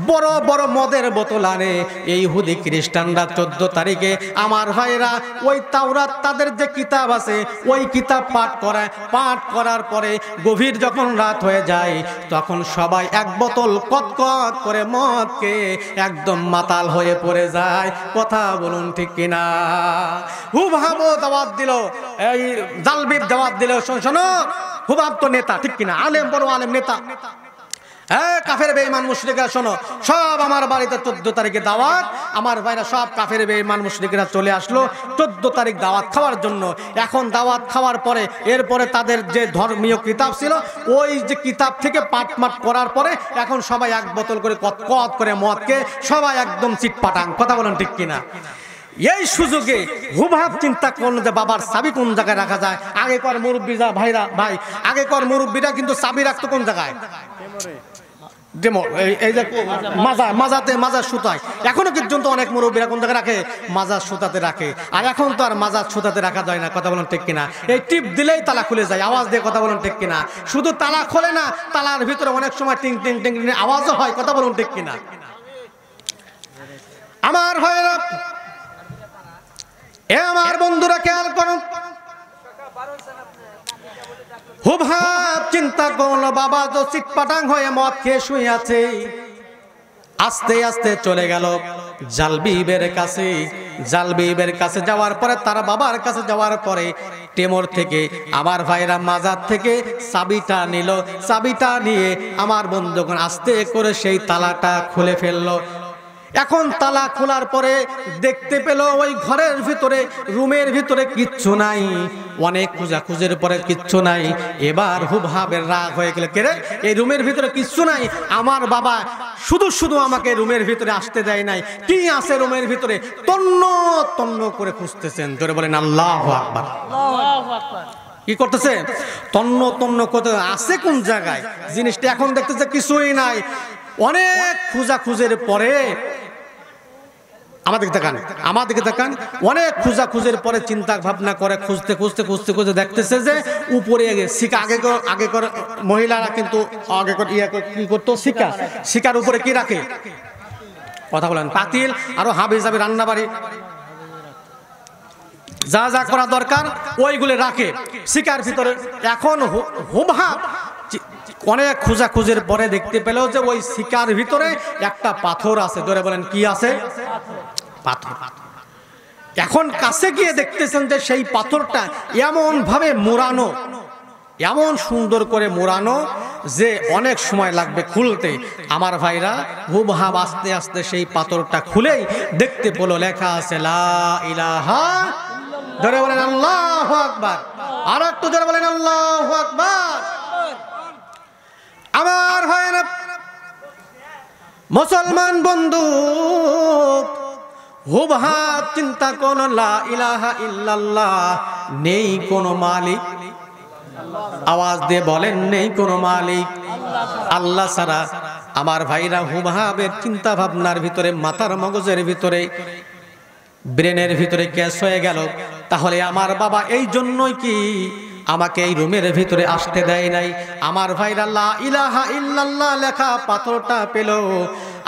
বড় বড় মদের বোতল আনে এই ইহুদি খ্রিস্টানরা 14 তারিখে। আমার ভাইরা ওই তাওরাত তাদের যে কিতাব আছে, ওই কিতাব পাঠ করায়। পাঠ করার পরে গভীর যখন রাত হয়ে যায়, তখন সবাই এক বোতল কটকট করে মদকে একদম মাতাল হয়ে পড়ে যায়। কথা বলুন ঠিক কিনা? হুবহাব দাওয়াত দিল, এই জালবিব দাওয়াত দিল। শোনো, হুবহাব তো নেতা, ঠিক কিনা? আলেম, বড় আলেম নেতা। হ্যাঁ, কাফের বেঈমান মুশরিকরা শোনো, সব আমার বাড়িতে 14 তারিখে দাওয়াত। আমার ভাইরা সব কাফের বেঈমান মুশরিকরা চলে আসলো 14 তারিখ দাওয়াত খাওয়ার জন্য। এখন দাওয়াত খাওয়ার পরে এরপরে তাদের যে ধর্মীয় কিতাব ছিল, ওই যে কিতাব থেকে পাঠ মাঠ করার পরে এখন সবাই এক বোতল করে কত করে মদকে সবাই একদম চিটপাটাং। কথা বলেন ঠিক কিনা? এই সুযোগে হুবহাব চিন্তা করলো যে বাবার চাবি কোন জায়গায় রাখা যায়। আগেকার মুরব্বীরা ভাইরা, ভাই আগেকার মুরব্বীরা কিন্তু চাবি রাখতো কোন জায়গায়? এই যে মাজাতে, মাজার সুতায়। এখনো পর্যন্ত অনেক মুরব্বীরা কোন জায়গায় রাখে? মাজার সুতাতে রাখে। আর এখন তো আর মাজার সুতাতে রাখা যায় না। কথা বলেন ঠিক কিনা? এই টিপ দিলেই তালা খুলে যায়, আওয়াজ দিয়ে। কথা বলেন ঠিক কিনা? শুধু তালা খোলে না, তালার ভিতরে অনেক সময় টিং টিং টিং আওয়াজও হয়। কথা বলুন ঠিক কিনা? আমার ভাইয়েরা, এ আমার বন্ধুরা খেয়াল করুন, হুবহাব চিন্তা করলো বাবা তো চিটপাটাং হয়ে মদ খেয়ে শুয়ে আছে। আস্তে আস্তে চলে গেল জালবিবের কাছে। জালবিবের কাছে যাওয়ার পরে, তার বাবার কাছে যাওয়ার পরে টেমর থেকে আমার ভাইরা মাজার থেকে চাবিটা নিল। চাবিটা নিয়ে আমার বন্ধুগণ আস্তে করে সেই তালাটা খুলে ফেললো। এখন তালা খোলার পরে দেখতে পেল ওই ঘরের ভিতরে, রুমের ভিতরে কিচ্ছু নাই। অনেক খোঁজাখুঁজির পরে কিচ্ছু নাই। এবার হুবহাবের রাগ হয়ে গেল, কে রে, এই রুমের ভিতরে কিচ্ছু নাই, আমার বাবা শুধু শুধু আমাকে রুমের ভিতরে আসতে দেয় নাই, কি আছে রুমের ভিতরে? তন্ন তন্ন করে খুঁজতেছেন। জোরে বলেন আল্লাহু আকবার। আল্লাহু আকবার। কি করতেছে? তন্ন তন্ন করতে, আছে কোন জায়গায় জিনিসটা? এখন দেখতেছে কিছুই নাই। অনেক খোঁজাখুঁজির পরে, আমাদেরকে তাকান, আমাদেরকে তাকান, অনেক খোঁজাখুঁজির পরে চিন্তা ভাবনা করে খুঁজতে খুঁজতে খুঁজতে খুঁজতে দেখতেছে যে উপরে শিকা, আগে করে মহিলারা কিন্তু আগে কি করতো? শিকা, শিকার উপরে কি রাখে? কথা বলেন, পাতিল, আরো হাবি যাবে রান্নাবাড়ি, যা যা করা দরকার ওইগুলো রাখে শিকার ভিতরে। এখন হুবহাব অনেক খোঁজাখুঁজির পরে দেখতে পেল যে ওই শিকার ভিতরে একটা পাথর আছে। ধরে বলেন কি আছে? পাথর। এখন কাছে গিয়ে দেখতেছেন যে সেই পাথরটা এমন ভাবে মোড়ানো, এমন সুন্দর করে মোড়ানো যে অনেক সময় লাগবে খুলতে। আমার ভাইরা হুবহাব আস্তে আস্তে সেই পাথরটা খুলেই দেখতে পেল লেখা আছে লা ইলাহা। ধরে বলেন আল্লাহু আকবার। আর একটু ধরে বলেন আল্লাহু আকবার। আমার ভাইরা মুসলমান বন্ধু, হুবহাব চিন্তা কোন লা ইলাহা ইল্লাল্লাহ, নেই কোনো মালিক। আওয়াজ দিয়ে বলেন, নেই কোনো মালিক আল্লাহ ছাড়া। আমার ভাইরা, হুবহাবের চিন্তা ভাবনার ভিতরে, মাথার মগজের ভিতরে, ব্রেনের ভিতরে গ্যাস হয়ে গেল। তাহলে আমার বাবা এই জন্যই কি আমাকে এই রুমের ভিতরে আসতে দেয় নাই? আমার ভাইরা, লা ইলাহা ইল্লাল্লাহ লেখা পাথরটা পেল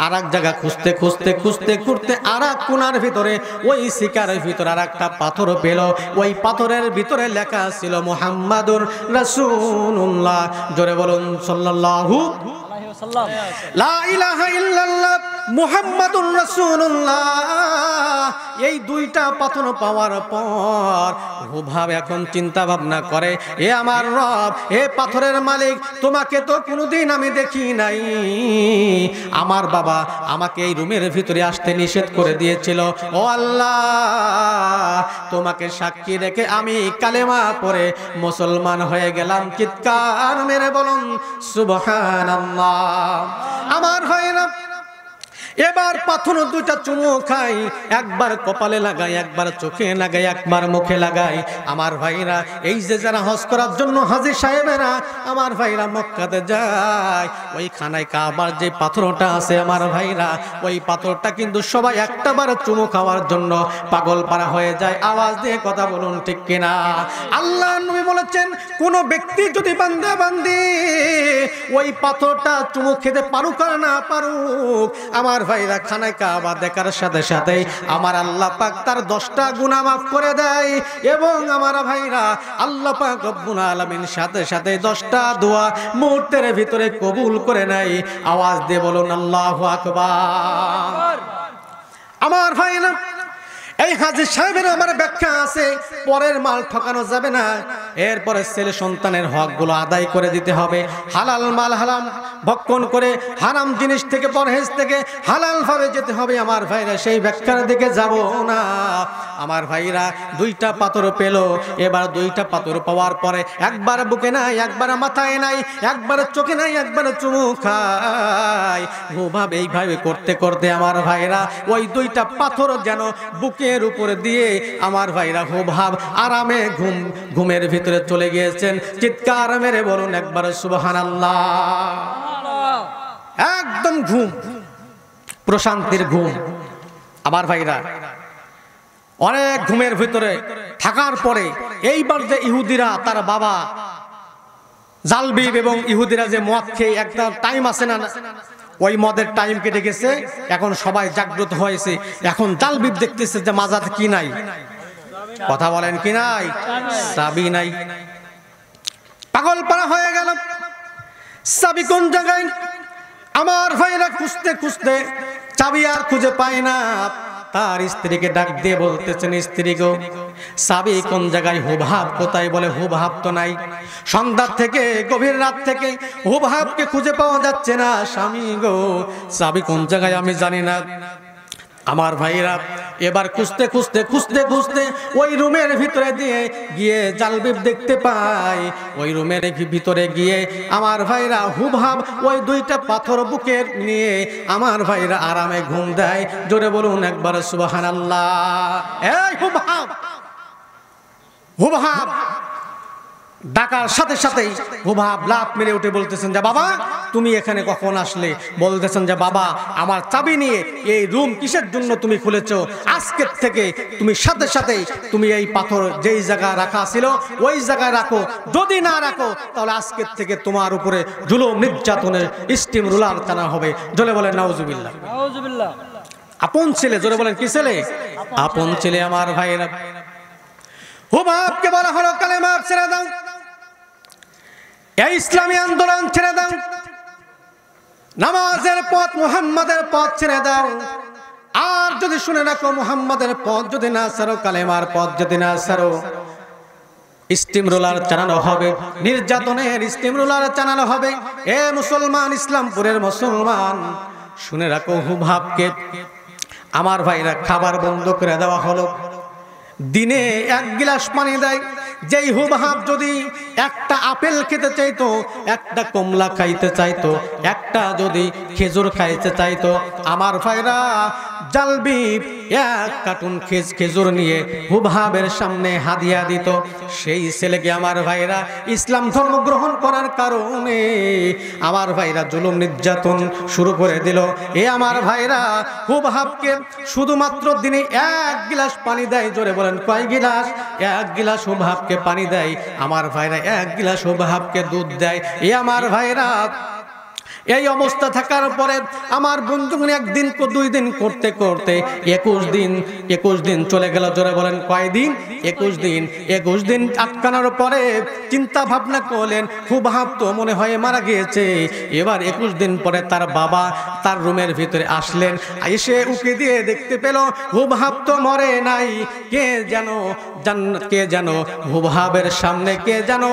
আর এক জায়গা খুঁজতে খুঁজতে খুঁজতে খুঁজতে আর এক কোণার ভিতরে, ওই শিকারের ভিতরে আর একটা পাথর পেল। ওই পাথরের ভিতরে লেখা ছিল মুহাম্মাদুর রাসূলুল্লাহ। জোরে বলুন সাল্লাল্লাহু আলাইহি ওয়াসাল্লাম। লা ইলাহা ইল্লাল্লাহ মুহাম্মাদুর রাসূলুল্লাহ। এই দুইটা পাথর পাওয়ার পর হুবহাব এখন চিন্তা ভাবনা করে, এ আমার রব, এ পাথরের মালিক, তোমাকে তো কোনোদিন আমি দেখি নাই। আমার বাবা আমাকে এই রুমের ভিতরে আসতে নিষেধ করে দিয়েছিল। ও আল্লাহ, তোমাকে সাক্ষী রেখে আমি কালেমা পড়ে মুসলমান হয়ে গেলাম। চিৎকার মেরে বলুন সুবহানাল্লাহ। আমার ভাইরা, এবার পাথর দুইটা চুমু খাই, একবার কপালে লাগাই, একবার চোখে লাগাই, একবার মুখে লাগাই। আমার ভাইরা, এই যে যারা হজ করার জন্য হাজী সাহেবেরা আমার ভাইরা মক্কাতে যায়, ওই খানায় কাবার যে পাথরটা আছে আমার ভাইরা, ওই পাথরটা কিন্তু সবাই একটাবার চুমু খাওয়ার জন্য পাগল পারা হয়ে যায়। আওয়াজ দিয়ে কথা বলুন ঠিক কিনা? আল্লাহ নবী বলেছেন, কোন ব্যক্তি যদি বান্দা বান্দি ওই পাথরটা চুমু খেতে পারুক আর না পারুক, আমার ভাইরা খানায় কাবা দেখার সাথে সাথে আমার আল্লাহ পাক তার 10টা গুনাহ মাফ করে দেয়। এবং আমার ভাইরা, আল্লাহ পাক রব্বুল আলামিন সাথে সাথে 10টা দোয়া মুহূর্তের ভিতরে কবুল করে নেয়। আওয়াজ দিয়ে বলুন আল্লাহু আকবার। আমার ভাইরা, এই হাজী সাহেবের আমার ব্যাখ্যা আছে, পরের মাল ঠকানো যাবে না। এরপরে ছেলে সন্তানের হকগুলো আদায় করে দিতে হবে। হালাল মাল হারাম ভক্ষণ করে, হারাম জিনিস থেকে পরহেজ থেকে হালাল ভাবে যেতে হবে। আমার ভাইরা, সেই ব্যাখ্যার দিকে যাব না। আমার ভাইরা, দুইটা পাথর পেল। এবার দুইটা পাথর পাওয়ার পরে একবার বুকে নাই, একবার মাথায় নাই, একবার চোখে নাই, একবার চুমু খায়। হুবহাব এইভাবে করতে করতে আমার ভাইরা, ওই দুইটা পাথর যেন বুকে এর উপরে দিয়ে আমার ভাইরা হুবহাব আরামে ঘুমের ভিতরে চলে গিয়েছেন। চিৎকার মেরে বলুন একবার সুবহানাল্লাহ। একদম ঘুম, প্রশান্তির ঘুম। আমার ভাইরা, অনেক ঘুমের ভিতরে থাকার পরে এইবার যে ইহুদিরা, তার বাবা জালবিব এবং ইহুদিরা যে মদ খেয়ে একটা টাইম আছে না, ওই মদের টাইম কেটে গেছে। এখন সবাই জাগ্রত হয়েছে। এখন জালবিব দেখতেছে যে মাজাতে কি নাই, কথা বলেন কি নাই, চাবি নাই। পাগল পারা হয়ে গেল, চাবি কোন জায়গায়? আমার ভাইরা খুঁজতে খুঁজতে চাবি আর খুঁজে পায় না। তার স্ত্রীকে ডাক দিয়ে বলতেছেন, স্ত্রী গো, চাবি কোন জায়গায়? হুবহাব কোথায়? বলে হুবহাব তো নাই। সন্ধ্যা থেকে, গভীর রাত থেকে হুবহাবকে খুঁজে পাওয়া যাচ্ছে না। স্বামী গো, চাবি কোন জায়গায় আমি জানি না। আমার ভাইরা, এবার খুঁজতে খুঁজতে খুঁজতে খুঁজতে ওই রুমের ভিতরে দিয়ে গিয়ে জালবিব দেখতে পায়। ওই রুমের ভিতরে গিয়ে আমার ভাইরা হুবহাব ওই দুইটা পাথর বুকে নিয়ে আমার ভাইরা আরামে ঘুম দেয়। জোরে বলুন একবার সুবহানাল্লাহ। এই হুবহাব, হুবহাব ডাকার সাথে সাথেই হুবহাব লাফ মেরে উঠে বলতেছেন যে, বাবা তুমি এখানে কখন আসলে? বলতেছেন যে, বাবা আমার চাবি নিয়ে এই রুম কিসের জন্য তুমি খুলেছো? আজকের থেকে তুমি সাথে সাথেই তুমি এই পাথর যেই জায়গায় রাখা ছিল ওই জায়গায় রাখো। যদি না রাখো তাহলে আজকের থেকে তোমার উপরে জুলুম নির্যাতনের স্টিম রুলার টানা হবে। জোরে বলেন নাউজুবিল্লাহ। নাউজুবিল্লাহ। আপন ছেলে, জোরে বলেন কি ছেলে? আপন ছেলে। আমার ভাইরা, হুবহাবকে বলা হলো কালেমা ছেড়ে দাও, এই ইসলামী আন্দোলন ছেড়ে দাও, নামাজের পথ মুহাম্মাদের পথ ছেড়ে দাও। আর যদি শুনে রাখো, মুহাম্মাদের পথ যদি না ছাড়ো, কালেমার পথ যদি না ছাড়ো, স্টিম রোলার চালানো হবে, নির্যাতনের স্টিম রোলার চালানো হবে। এ মুসলমান, ইসলামপুরের মুসলমান, শুনে রাখো, হুবহাবকে আমার ভাইরা খাবার বন্ধ করে দেওয়া হলো। দিনে 1 গ্লাস পানি দেয়, যেই হুবহাব যদি একটা আপেল খেতে চাইতো, একটা কমলা খাইতে চাইতো, একটা যদি খেজুর খাইতে চাইতো, আমার ভাইরা জালবিব এক কার্টুন খেজুর নিয়ে হুবহাবের সামনে হাদিয়া দিত। সেই ছেলেকে আমার ভাইরা ইসলাম ধর্ম গ্রহণ করার কারণে আমার ভাইরা জুলুম নির্যাতন শুরু করে দিল। এ আমার ভাইরা হুবহাবকে শুধুমাত্র দিনে 1 গিলাস পানি দেয়। জোরে বলেন কয় গিলাস? 1 গিলাস হুবহাবকে পানি দেয়। আমার ভাইরা 1 গিলাস হুবহাবকে দুধ দেয়। এ আমার ভাইরা এই অবস্থা থাকার পরে আমার বন্ধুগুলো একদিন 2 দিন করতে করতে 21 দিন চলে গেল। জোরে বলেন কয়দিন? 21 দিন আটকানোর পরে চিন্তা ভাবনা করলেন হুবহাব তো মনে হয় মারা গিয়েছে। এবার 21 দিন পরে তার বাবা তার রুমের ভিতরে আসলেন, এসে উকি দিয়ে দেখতে পেল হুবহাব তো মরে নাই। কে যেন হুবহাবের সামনে কে যেন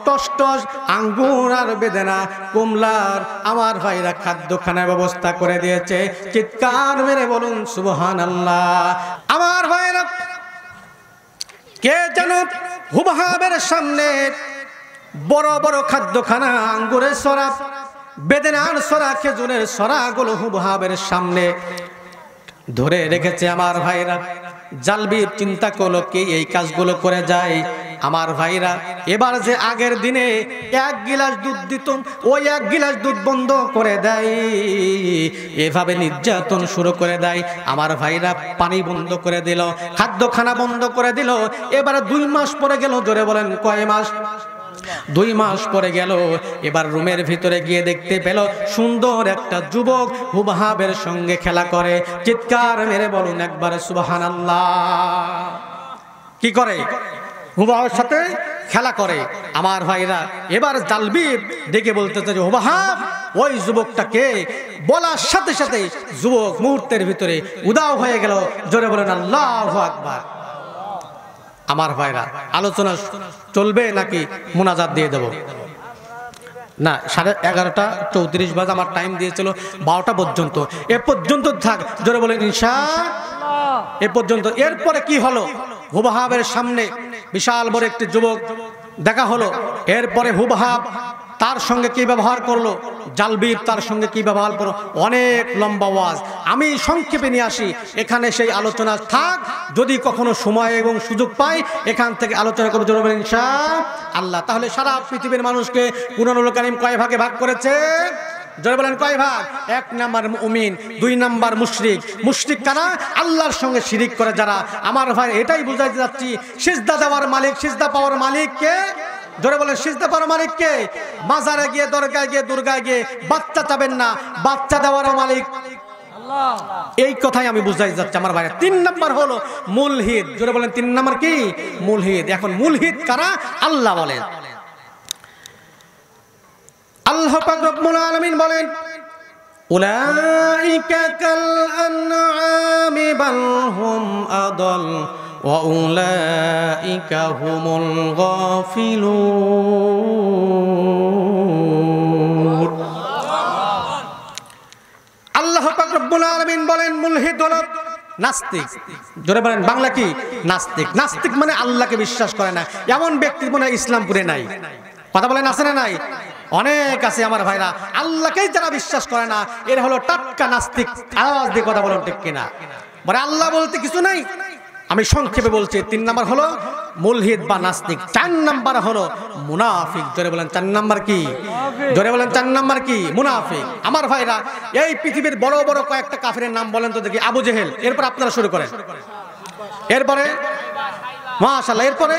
টস আঙ্গুর আর বেদেনা কমলার আমার ভাইরা খাদ্যখানার ব্যবস্থা করে দিয়েছে। চিৎকার মেরে বলুন সুবহানাল্লাহ। আমার ভাইরা কে যেন হুবহাবের সামনে বড় বড় খাদ্যখানা, আঙ্গুরের সরা, বেদেনার সরা, খেজুরের সরাগুলো হুবহাবের সামনে ধরে রেখেছে। আমার ভাইরা জালবিব চিন্তা করলো কে এই কাজগুলো করে যায়। আমার ভাইরা এবার যে আগের দিনে 1 গিলাস দুধ দিত, ওই 1 গিলাস দুধ বন্ধ করে দেয়। এভাবে নির্যাতন শুরু করে দেয়। আমার ভাইরা পানি বন্ধ করে দিল, খাদ্যখানা বন্ধ করে দিল। এবার 2 মাস পরে গেল। জোরে বলেন কয় মাস? 2 মাস পরে গেল। এবার রুমের ভিতরে গিয়ে দেখতে পেল সুন্দর একটা যুবক হুবহাবের সঙ্গে খেলা করে। চিৎকার মেরে বলুন একবার সুবহানাল্লাহ। কি করে? হুবহাবের সাথে খেলা করে। আমার ভাইরা এবার জালবিব ডেকে বলতেছে যে হুবহাব ওই যুবকটাকে, বলার সাথে সাথে যুবক মুহূর্তের ভিতরে উদাও হয়ে গেল। জোরে বলেন আল্লাহু আকবার। আমার ভাইরা আলোচনা চলবে নাকি মুনাজাত দিয়ে দেব? না, 11:34 বাজে আমার টাইম দিয়েছিল 12টা পর্যন্ত। এ পর্যন্ত থাক। জোরে বলেন ইনশাআল্লাহ। এ পর্যন্ত। এরপরে কি হলো? হুবহাবের সামনে বিশাল বড় একটি যুবক দেখা হলো। এরপরে হুবহাব তার সঙ্গে কি ব্যবহার করলো, জালবিব তার সঙ্গে কি ব্যবহার করলো, অনেক লম্বা ওয়াজ। আমি সংক্ষেপে নিয়ে আসি। এখানে সেই আলোচনা থাক, যদি কখনো সময় এবং সুযোগ পাই এখান থেকে আলোচনা করবো ইনশাআল্লাহ। তাহলে সারা পৃথিবীর মানুষকে কুরআনুল কারীম কয় ভাগে ভাগ করেছে? জোরে বলেন কয় ভাগ? 1 নাম্বার মুমিন, 2 নাম্বার মুশরিক। মুশরিক কারা? আল্লাহর সঙ্গে শিরিক করে যারা। আমার ভাই এটাই বুঝাইতে যাচ্ছি, সিজদা দেওয়ার মালিক, সিজদা পাওয়ার মালিক কে? জোরে বলেন সিজদা পাওয়ার মালিক কে? মাজারে গিয়ে, দরগায় গিয়ে, দুর্গায় গিয়ে বাচ্চা চাবেন না, বাচ্চা দেওয়ার মালিক আল্লাহ। এই কথাই আমি বুঝাই যাচ্ছি আমার ভাই। 3 নাম্বার হলো মুলহিদ। জোরে বলেন 3 নাম্বার কি? মুলহিদ। এখন মুলহিদ কারা? আল্লাহ বলেন। আল্লাহ পাক রব্বুল আলামিন বলেন উলাইকা কাল আনআমি বাল হুম আদাল ওয়া উলাইকা হুমুল গাফিলুন। আল্লাহ পাক রব্বুল আলামিন বলেন মুলহিদ হলো নাস্তিক। জোরে বলেন বাংলা কি? নাস্তিক। নাস্তিক মানে আল্লাহকে বিশ্বাস করে না। এমন ব্যক্তি মনে হয় ইসলামপুরে নাই। কথা বলেন আছে না নাই? অনেক আছে আমার ভাইরা। আল্লাহকেই যারা বিশ্বাস করে না এর হলো টাটকা নাস্তিক। আওয়াজ দিয়ে কথা বলেন ঠিক কিনা? বলে আল্লাহ বলতে কিছু নাই। আমি সংক্ষেপে বলছি। 3 নাম্বার হলো মুলহিদ বা নাস্তিক। 4 নাম্বার হলো মুনাফিক। জোরে বলেন 4 নাম্বার কি? জোরে বলেন 4 নাম্বার কি? মুনাফিক। আমার ভাইরা এই পৃথিবীর বড় বড় কয়েকটা কাফিরের নাম বলেন তো দেখি। আবু জেহেল, এরপর আপনারা শুরু করেন। এরপরে মাশাআল্লাহ, এরপরে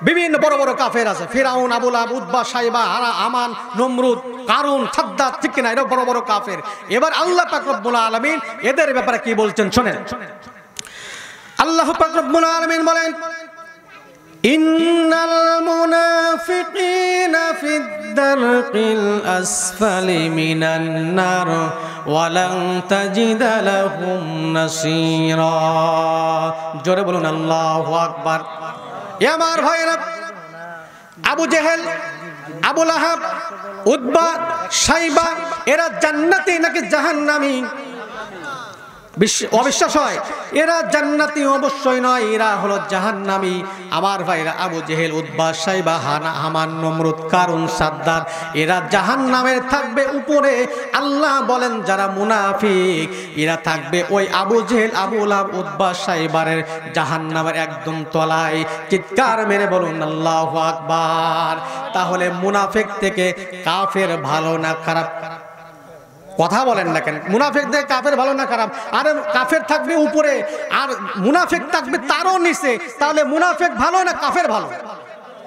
বিভিন্ন বড় বড় কাফের আছে। ফিরাউন, আবু লাহাব, উতবা, শাইবা, আমান, নমরুদ, কারুন, সাদ্দাত, ঠিক কিনা? এরা বড় বড় কাফের। এবার আল্লাহ পাক রব্বুল আলামিন এদের ব্যাপারে কি বলছেন শোনেন। আল্লাহ পাক রব্বুল আলামিন বলেন ইন্নাল মুনাফিকিনা ফিদ দারকিল আসফালি মিনান নার ওয়া লান তাজিদা লাহুম নাসীরা। জোরে বলুন আল্লাহু আকবার। আমার ভাইরা আবু জেহেল, আবু লাহাব, উতবা, শাইবা এরা জান্নাতি নাকি জাহান্নামী? অবিশ্বাস হয়, এরা জান্নাতি অবশ্যই নয়, এরা হলো জাহান্নামী। আমার ভাইরা, আবু জেহেল, উতবা, শাইবা, হামান, নমরুদ, কারুন, সাদ্দাত, এরা জাহান্নামের থাকবে উপরে। আল্লাহ বলেন যারা মুনাফিক এরা থাকবে ওই আবু জেহেল, আবু লাহাব, উতবা, শাইবারের জাহান্নামের একদম তলায়। চিৎকার মেরে বলুন আল্লাহু আকবার। তাহলে মুনাফিক থেকে কাফের ভালো না খারাপ? কথা বলেন না কেন? মুনাফিক দেখে কাফের ভালো না খারাপ? আর কাফের থাকবে উপরে আর মুনাফিক থাকবে তারও নিচে, তাহলে মুনাফিক ভালো না কাফের ভালো?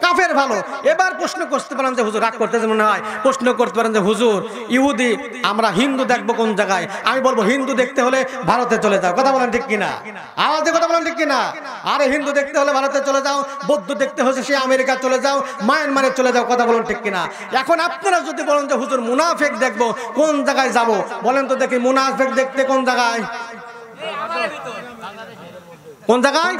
কাফের ভালো। এবার প্রশ্ন করতে পারেন যে হুজুর, রাগ করতেছে মনে হয়, প্রশ্ন করতে পারেন যে হুজুর ইহুদি, আমরা হিন্দু দেখবো কোন জায়গায়? আমি বলবো হিন্দু দেখতে হলে ভারতে চলে যাও। কথা বলেন ঠিক কিনা? আওয়াজে কথা বলেন ঠিক কিনা? আরে হিন্দু দেখতে হলে ভারতে চলে যাও, বৌদ্ধ দেখতে হলে সে আমেরিকা চলে যাও, মায়ানমারে চলে যাও। কথা বলেন ঠিক কিনা? এখন আপনারা যদি বলেন যে হুজুর মুনাফিক দেখবো কোন জায়গায় যাব, বলেন তো দেখি মুনাফিক দেখতে কোন জায়গায়? কোন জায়গায়?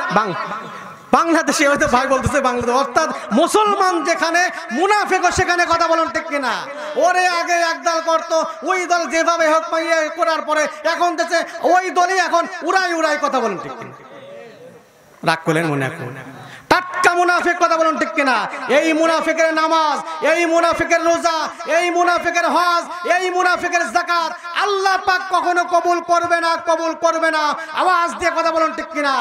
বাংলাদেশে। হয়তো ভাই বলতেছে বাংলাদেশ, অর্থাৎ মুসলমান যেখানে মুনাফিকও সেখানে। কথা বলুন ঠিক কিনা? ওরে আগে একদল করতো, ওই দল যেভাবে হোক পাইয়ে করার পরে এখন দেখছে ওই দলই এখন উড়াই উড়াই। কথা বলুন ঠিক কিনা? রাগ করলেন মনে এখন টাটকা মুনাফিক। কথা বলুন ঠিক কিনা? এই মুনাফিকের নামাজ, এই মুনাফিকের রোজা, এই মুনাফিকের হজ, এই মুনাফিকের যাকাত আল্লাহ পাক কখনো কবুল করবে না, কবুল করবে না। আওয়াজ দিয়ে কথা বলুন ঠিক কিনা?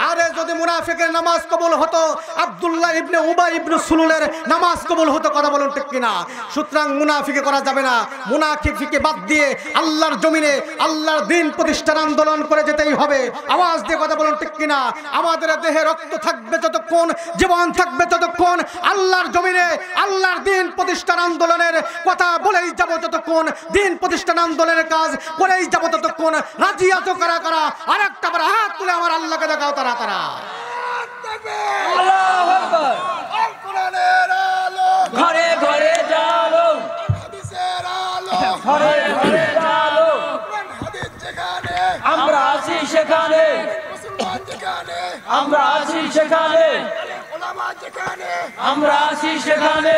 আরে যদি মুনাফিকের নামাজ কবুল হতো, আব্দুল্লাহ ইবনে উবাই ইবনে সুলুলের নামাজ কবুল হতো। কথা বলুন ঠিক কিনা? সুতরাং মুনাফিকে করা যাবে না। মুনাফিককে বাদ দিয়ে আল্লাহর জমিনে আল্লাহর দ্বীন প্রতিষ্ঠার আন্দোলন করে যেতেই হবে। আওয়াজ দিয়ে কথা বলুন ঠিক কিনা? আমাদের দেহে রক্ত থাকবে যতক্ষণ, জীবন থাকবে ততক্ষণ আল্লাহর জমিনে আল্লাহর দ্বীন প্রতিষ্ঠার আন্দোলনের কথা বলেই যাব যতক্ষণ, দ্বীন প্রতিষ্ঠান আন্দোলনের কাজ করেই যাব ততক্ষণ। রাজি আছো কারা কারা? আরেকটা বার হাত তুলে আমার আল্লাহকে দেখাও তারা তারা। আল্লাহু আকবার। আল কোরআনের আলো, ঘরে ঘরে জালো, হাদিসের আলো, ঘরে ঘরে জালো। কোরআন হাদিস যেখানে, আমরা আছি সেখানে, মুসলমান যেখানে, আমরা আছি সেখানে, ওলামা যেখানে, আমরা আছি সেখানে,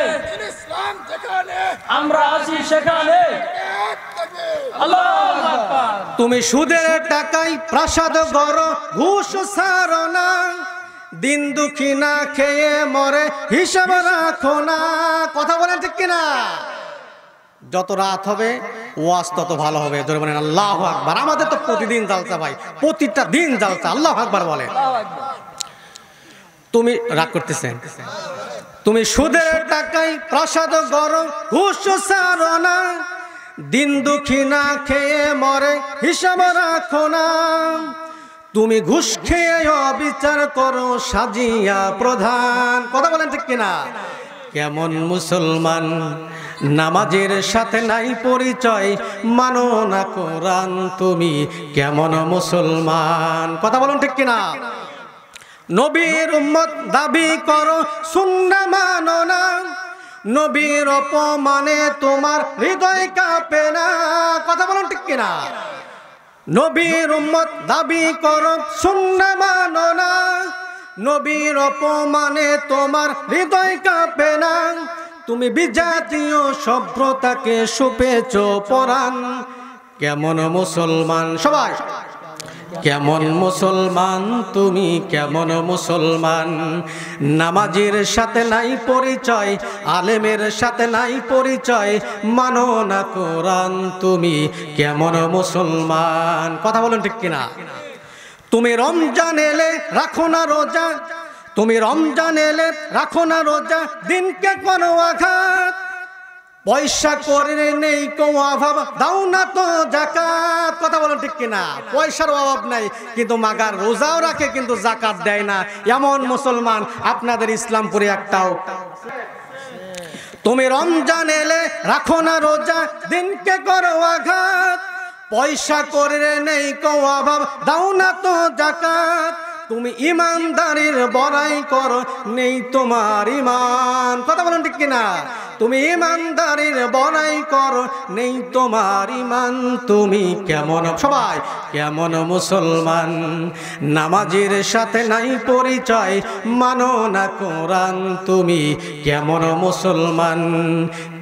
ইসলাম যেখানে, আমরা আছি সেখানে। এক থাকবে। আল্লাহু আকবার। তুমি সুদের টাকায় প্রাসাদ গড়, ঘুষ ছাড়ো না, দিন দুঃখী না খেয়ে মরে হিসাব রাখো না। কথা বলেন ঠিক কিনা? যত রাত হবে ওয়াজ তত ভালো হবে। জোরে বলেন আল্লাহু আকবার। আমাদের তো প্রতিদিন জালসা ভাই, প্রতিটা দিন জালসা। আল্লাহু আকবার বলে। তুমি রাগ করতেছেন? তুমি সুদের টাকায় প্রাসাদ গড়, ঘুষ ছাড়ো না, দিন দুঃখী না খেয়ে মরে হিসাব রাখো না। তুমি ঘুষ খেয়ে অবিচার করো সাজিয়া প্রধান। কথা বলেন ঠিক কিনা? কেমন মুসলমান, নামাজের সাথে নাই পরিচয়, মানো না কোরআন, তুমি কেমন মুসলমান? কথা বলুন ঠিক কিনা? নবীর উম্মত দাবি করো, সুন্নাহ মানো না, নবীর অপমানে তোমার হৃদয় কাঁপে না। কথা বলুন ঠিক কিনা? নবীর উম্মত দাবি করো, সুন্নাহ মানো না, নবীর অপমানে তোমার হৃদয় কাঁপে না। তুমি বিজাতীয় সভ্যতাকে সুপেছ পরাণ, কেমন মুসলমান? সবাই কেমন মুসলমান তুমি, কেমন মুসলমান? নামাজের সাথে নাই পরিচয়, আলেমের সাথে নাই পরিচয়, মানো না কোরআন, তুমি কেমন মুসলমান? কথা বলুন ঠিক কিনা? তুমি রমজান এলে রাখো না রোজা, তুমি রমজান এলে রাখো না রোজা, দিনকে কোনো আঘাত, পয়সা করে নেই কো অভাব, দাও না তো যাকাত। কথা বলুন ঠিক কিনা? পয়সার অভাব নাই কিন্তু মাগার রোজাও রাখে কিন্তু যাকাত দেয় না, এমন মুসলমান আপনাদের ইসলামপুরে একটাও। তুমি রমজান এলে রাখো না রোজা, দিনকে করো আঘাত, পয়সা করে নেই কো অভাব, দাও না তো যাকাত। তুমি ইমানদারির বড়াই করো, নেই তোমার ইমান। কথা বলুন ঠিক কিনা? তুমি ইমানদারির বড়াই করো, নেই তোমার ইমান, তুমি কেমন? সবাই কেমন মুসলমান? নামাজের সাথে নাই পরিচয়, মানো না কোরআন, তুমি কেমন মুসলমান?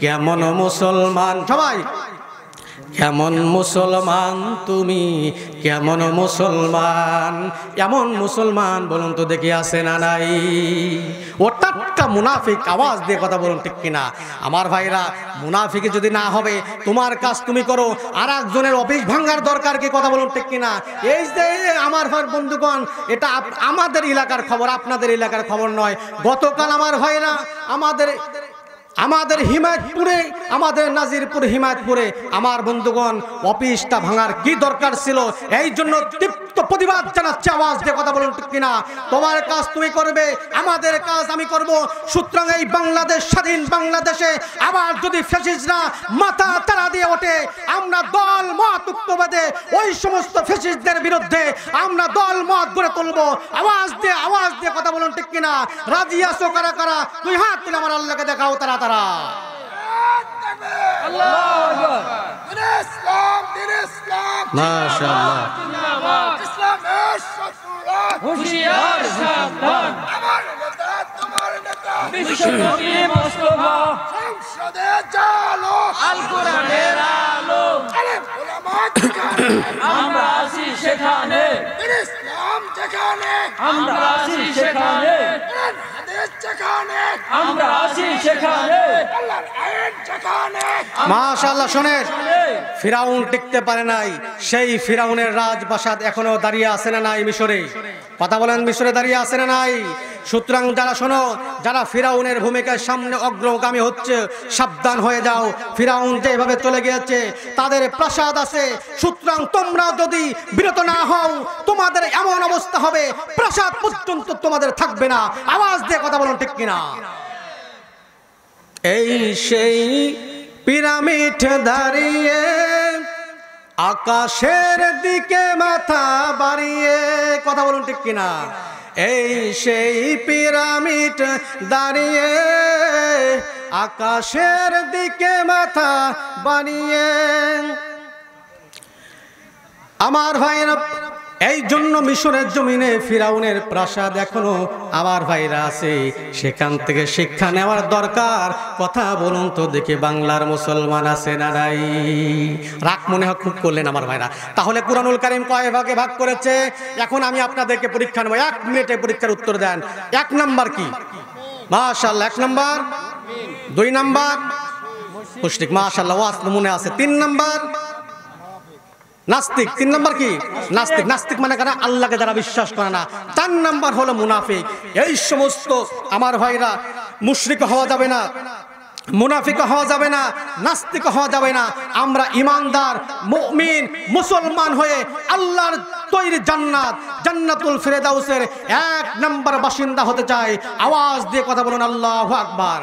কেমন মুসলমান? সবাই কেমন মুসলমান তুমি, কেমন মুসলমান, এমন মুসলমান বলুন তো দেখি আছে না নাই? ও টাটকা মুনাফিক, আওয়াজ দিয়ে কথা বলুন ঠিক কিনা? আমার ভাইরা, মুনাফিকে যদি না হবে, তোমার কাজ তুমি করো, আর একজনের অফিস ভাঙার দরকার কি? কথা বলুন ঠিক কিনা? এই যে আমার ভাই বন্ধুগণ, এটা আমাদের এলাকার খবর, আপনাদের এলাকার খবর নয়। গতকাল আমার ভাইরা আমাদের হিমায়তপুরে, আমাদের নাজিরপুর হিমায়তপুরে আমার বন্ধুগণ অফিসটা ভাঙার কি দরকার ছিল? এই জন্য তীব্র প্রতিবাদ জানাচ্ছে, আওয়াজ দিয়ে কথা বলুন ঠিক কিনা? তোমার কাজ তুমি করবে, আমাদের কাজ আমি করব। সুতরাং এই বাংলাদেশ, স্বাধীন বাংলাদেশে আবার যদি ফ্যাসিস্টরা মাথা তারা দিয়ে ওঠে, আমরা দল মত ঐক্যবাদে ওই সমস্ত ফ্যাসিস্টদের বিরুদ্ধে আমরা দল মত গড়ে তুলবো। আওয়াজ দিয়ে কথা বলুন ঠিক কিনা? রাজি আছো কারা কারা? দুই হাত তুলে আমার আল্লাহকে দেখাও তারা তারা। মাশাআল্লাহ, ইসলামের শত্রুরা হুঁশিয়ার সাবধান, আমার নেতা তোমার নেতা, বিশ্বনবী মুস্তাফা, সংসদে জালো আল কোরআনের আলো, আলেম ওলামা যেখানে, আমরা আছি সেখানে, ইসলাম যেখানে, আমরা আছি সেখানে, কোরআন হাদিস যেখানে, আমরা আছি সেখানে, আল্লাহর আইন যেখানে। মাশাআল্লাহ। শোনেন, ফিরাউন টিকতে পারে নাই, সেই ফিরাউনের রাজপ্রাসাদ এখনো দাঁড়িয়ে আছে না নাই মিশরে? কথা বলেন, মিশরে দাঁড়িয়ে আছে না নাই? সুতরাং যারা শোনো, যারা ফিরাউনের ভূমিকার সামনে অগ্রগামী হচ্ছে, সাবধান হয়ে যাও। ফিরাউন যেভাবে চলে গিয়েছে, তাদের প্রাসাদ আছে। সুতরাং তোমরা যদি বিরত না হও, তোমাদের এমন অবস্থা হবে, প্রাসাদ পর্যন্ত তোমাদের থাকবে না। আওয়াজ দিয়ে কথা বলুন ঠিক কিনা? এই সেই পিরামিড দাঁড়িয়ে আকাশের দিকে মাথা বাড়িয়ে, কথা বলুন ঠিক কিনা? এই সেই পিরামিড দাঁড়িয়ে আকাশের দিকে মাথা বাড়িয়ে। আমার ভাইরা, এই জন্য মিশরের জমিনে ফিরাউনের প্রাসাদ এখনো আমার ভাইরা আছে, সেখান থেকে শিক্ষা নেওয়ার দরকার। কথা বলুন তো দেখে, বাংলার মুসলমান আছে না নাই? রাগ মনে হয় খুব করলেন আমার ভাইরা। তাহলে কুরআনুল কারীম কয় ভাগে ভাগ করেছে? এখন আমি আপনাদেরকে পরীক্ষা নেব, 1 মিনিটে পরীক্ষার উত্তর দেন। 1 নাম্বার কি? মাশাআল্লাহ। 1 নাম্বার, 2 নাম্বার মুশরিক, মাশাআল্লাহ, ওয়াজ মনে আছে। 3 নাম্বার নাস্তিক। 3 নাম্বার কি? নাস্তিক। নাস্তিক মানে কারা? আল্লাহকে যারা বিশ্বাস করে না। 4 নাম্বার হলো মুনাফিক। এই সমস্ত আমার ভাইরা, মুশরিক হওয়া যাবে না, মুনাফিক হওয়া যাবে না, নাস্তিক হওয়া যাবে না। আমরা ইমানদার মুমিন মুসলমান হয়ে আল্লাহর তৈরি জান্নাত, জান্নাতুল ফিরদাউসের 1 নাম্বার বাসিন্দা হতে চাই। আওয়াজ দিয়ে কথা বলুন আল্লাহু আকবার।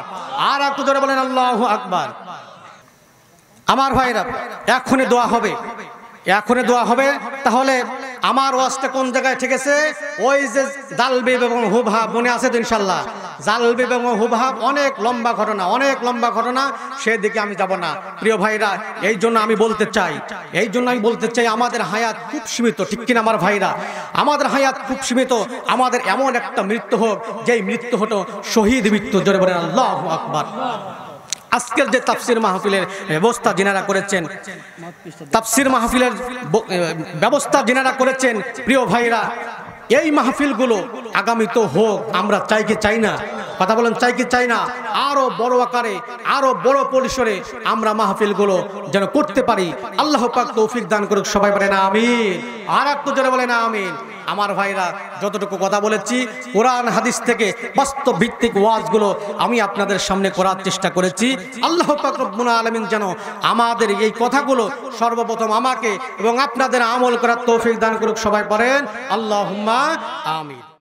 আর একটু জোরে বলেন আল্লাহু আকবার। আমার ভাইরা, এখনই দোয়া হবে, এখনই দোয়া হবে। তাহলে আমার ওয়াজটা কোন জায়গায় ঠেকেছে? ওই যে জালবিব এবং হুবহাব মনে আছে তো ইনশাল্লাহ? জালবিব এবং হুবহাব অনেক লম্বা ঘটনা, অনেক লম্বা ঘটনা, সেদিকে আমি যাব না প্রিয় ভাইরা। এই জন্য আমি বলতে চাই, আমাদের হায়াত খুব সীমিত, ঠিক কিনা আমার ভাইরা? আমাদের হায়াত খুব সীমিত। আমাদের এমন একটা মৃত্যু হোক, যেই মৃত্যু হতো শহীদ মৃত্যু। জোরে বলেন আল্লাহু আকবার। আজকের যে তাফসির মাহফিলের ব্যবস্থা যিনারা করেছেন, তাফসির মাহফিলের ব্যবস্থা যিনারা করেছেন, প্রিয় ভাইরা, এই মাহফিলগুলো আগামী তো হোক, আমরা চাই কি চাই না? কথা বলেন, চাই কি চাই না? আরো বড় আকারে, আরো বড় পরিসরে আমরা মাহফিলগুলো যেন করতে পারি। আল্লাহ পাক তৌফিক দান করুক। সবাই বলেন আমিন। আর একটু জোরে বলেন আমিন। আমার ভাইরা, যতটুকু কথা বলেছি কোরআন হাদিস থেকে বাস্তব ভিত্তিক ওয়াজগুলো আমি আপনাদের সামনে করার চেষ্টা করেছি। আল্লাহ পাক রব্বুল আলামিন যেন আমাদের এই কথাগুলো সর্বপ্রথম আমাকে এবং আপনাদের আমল করার তৌফিক দান করুক। সবাই পড়েন আল্লাহুম্মা আমিন।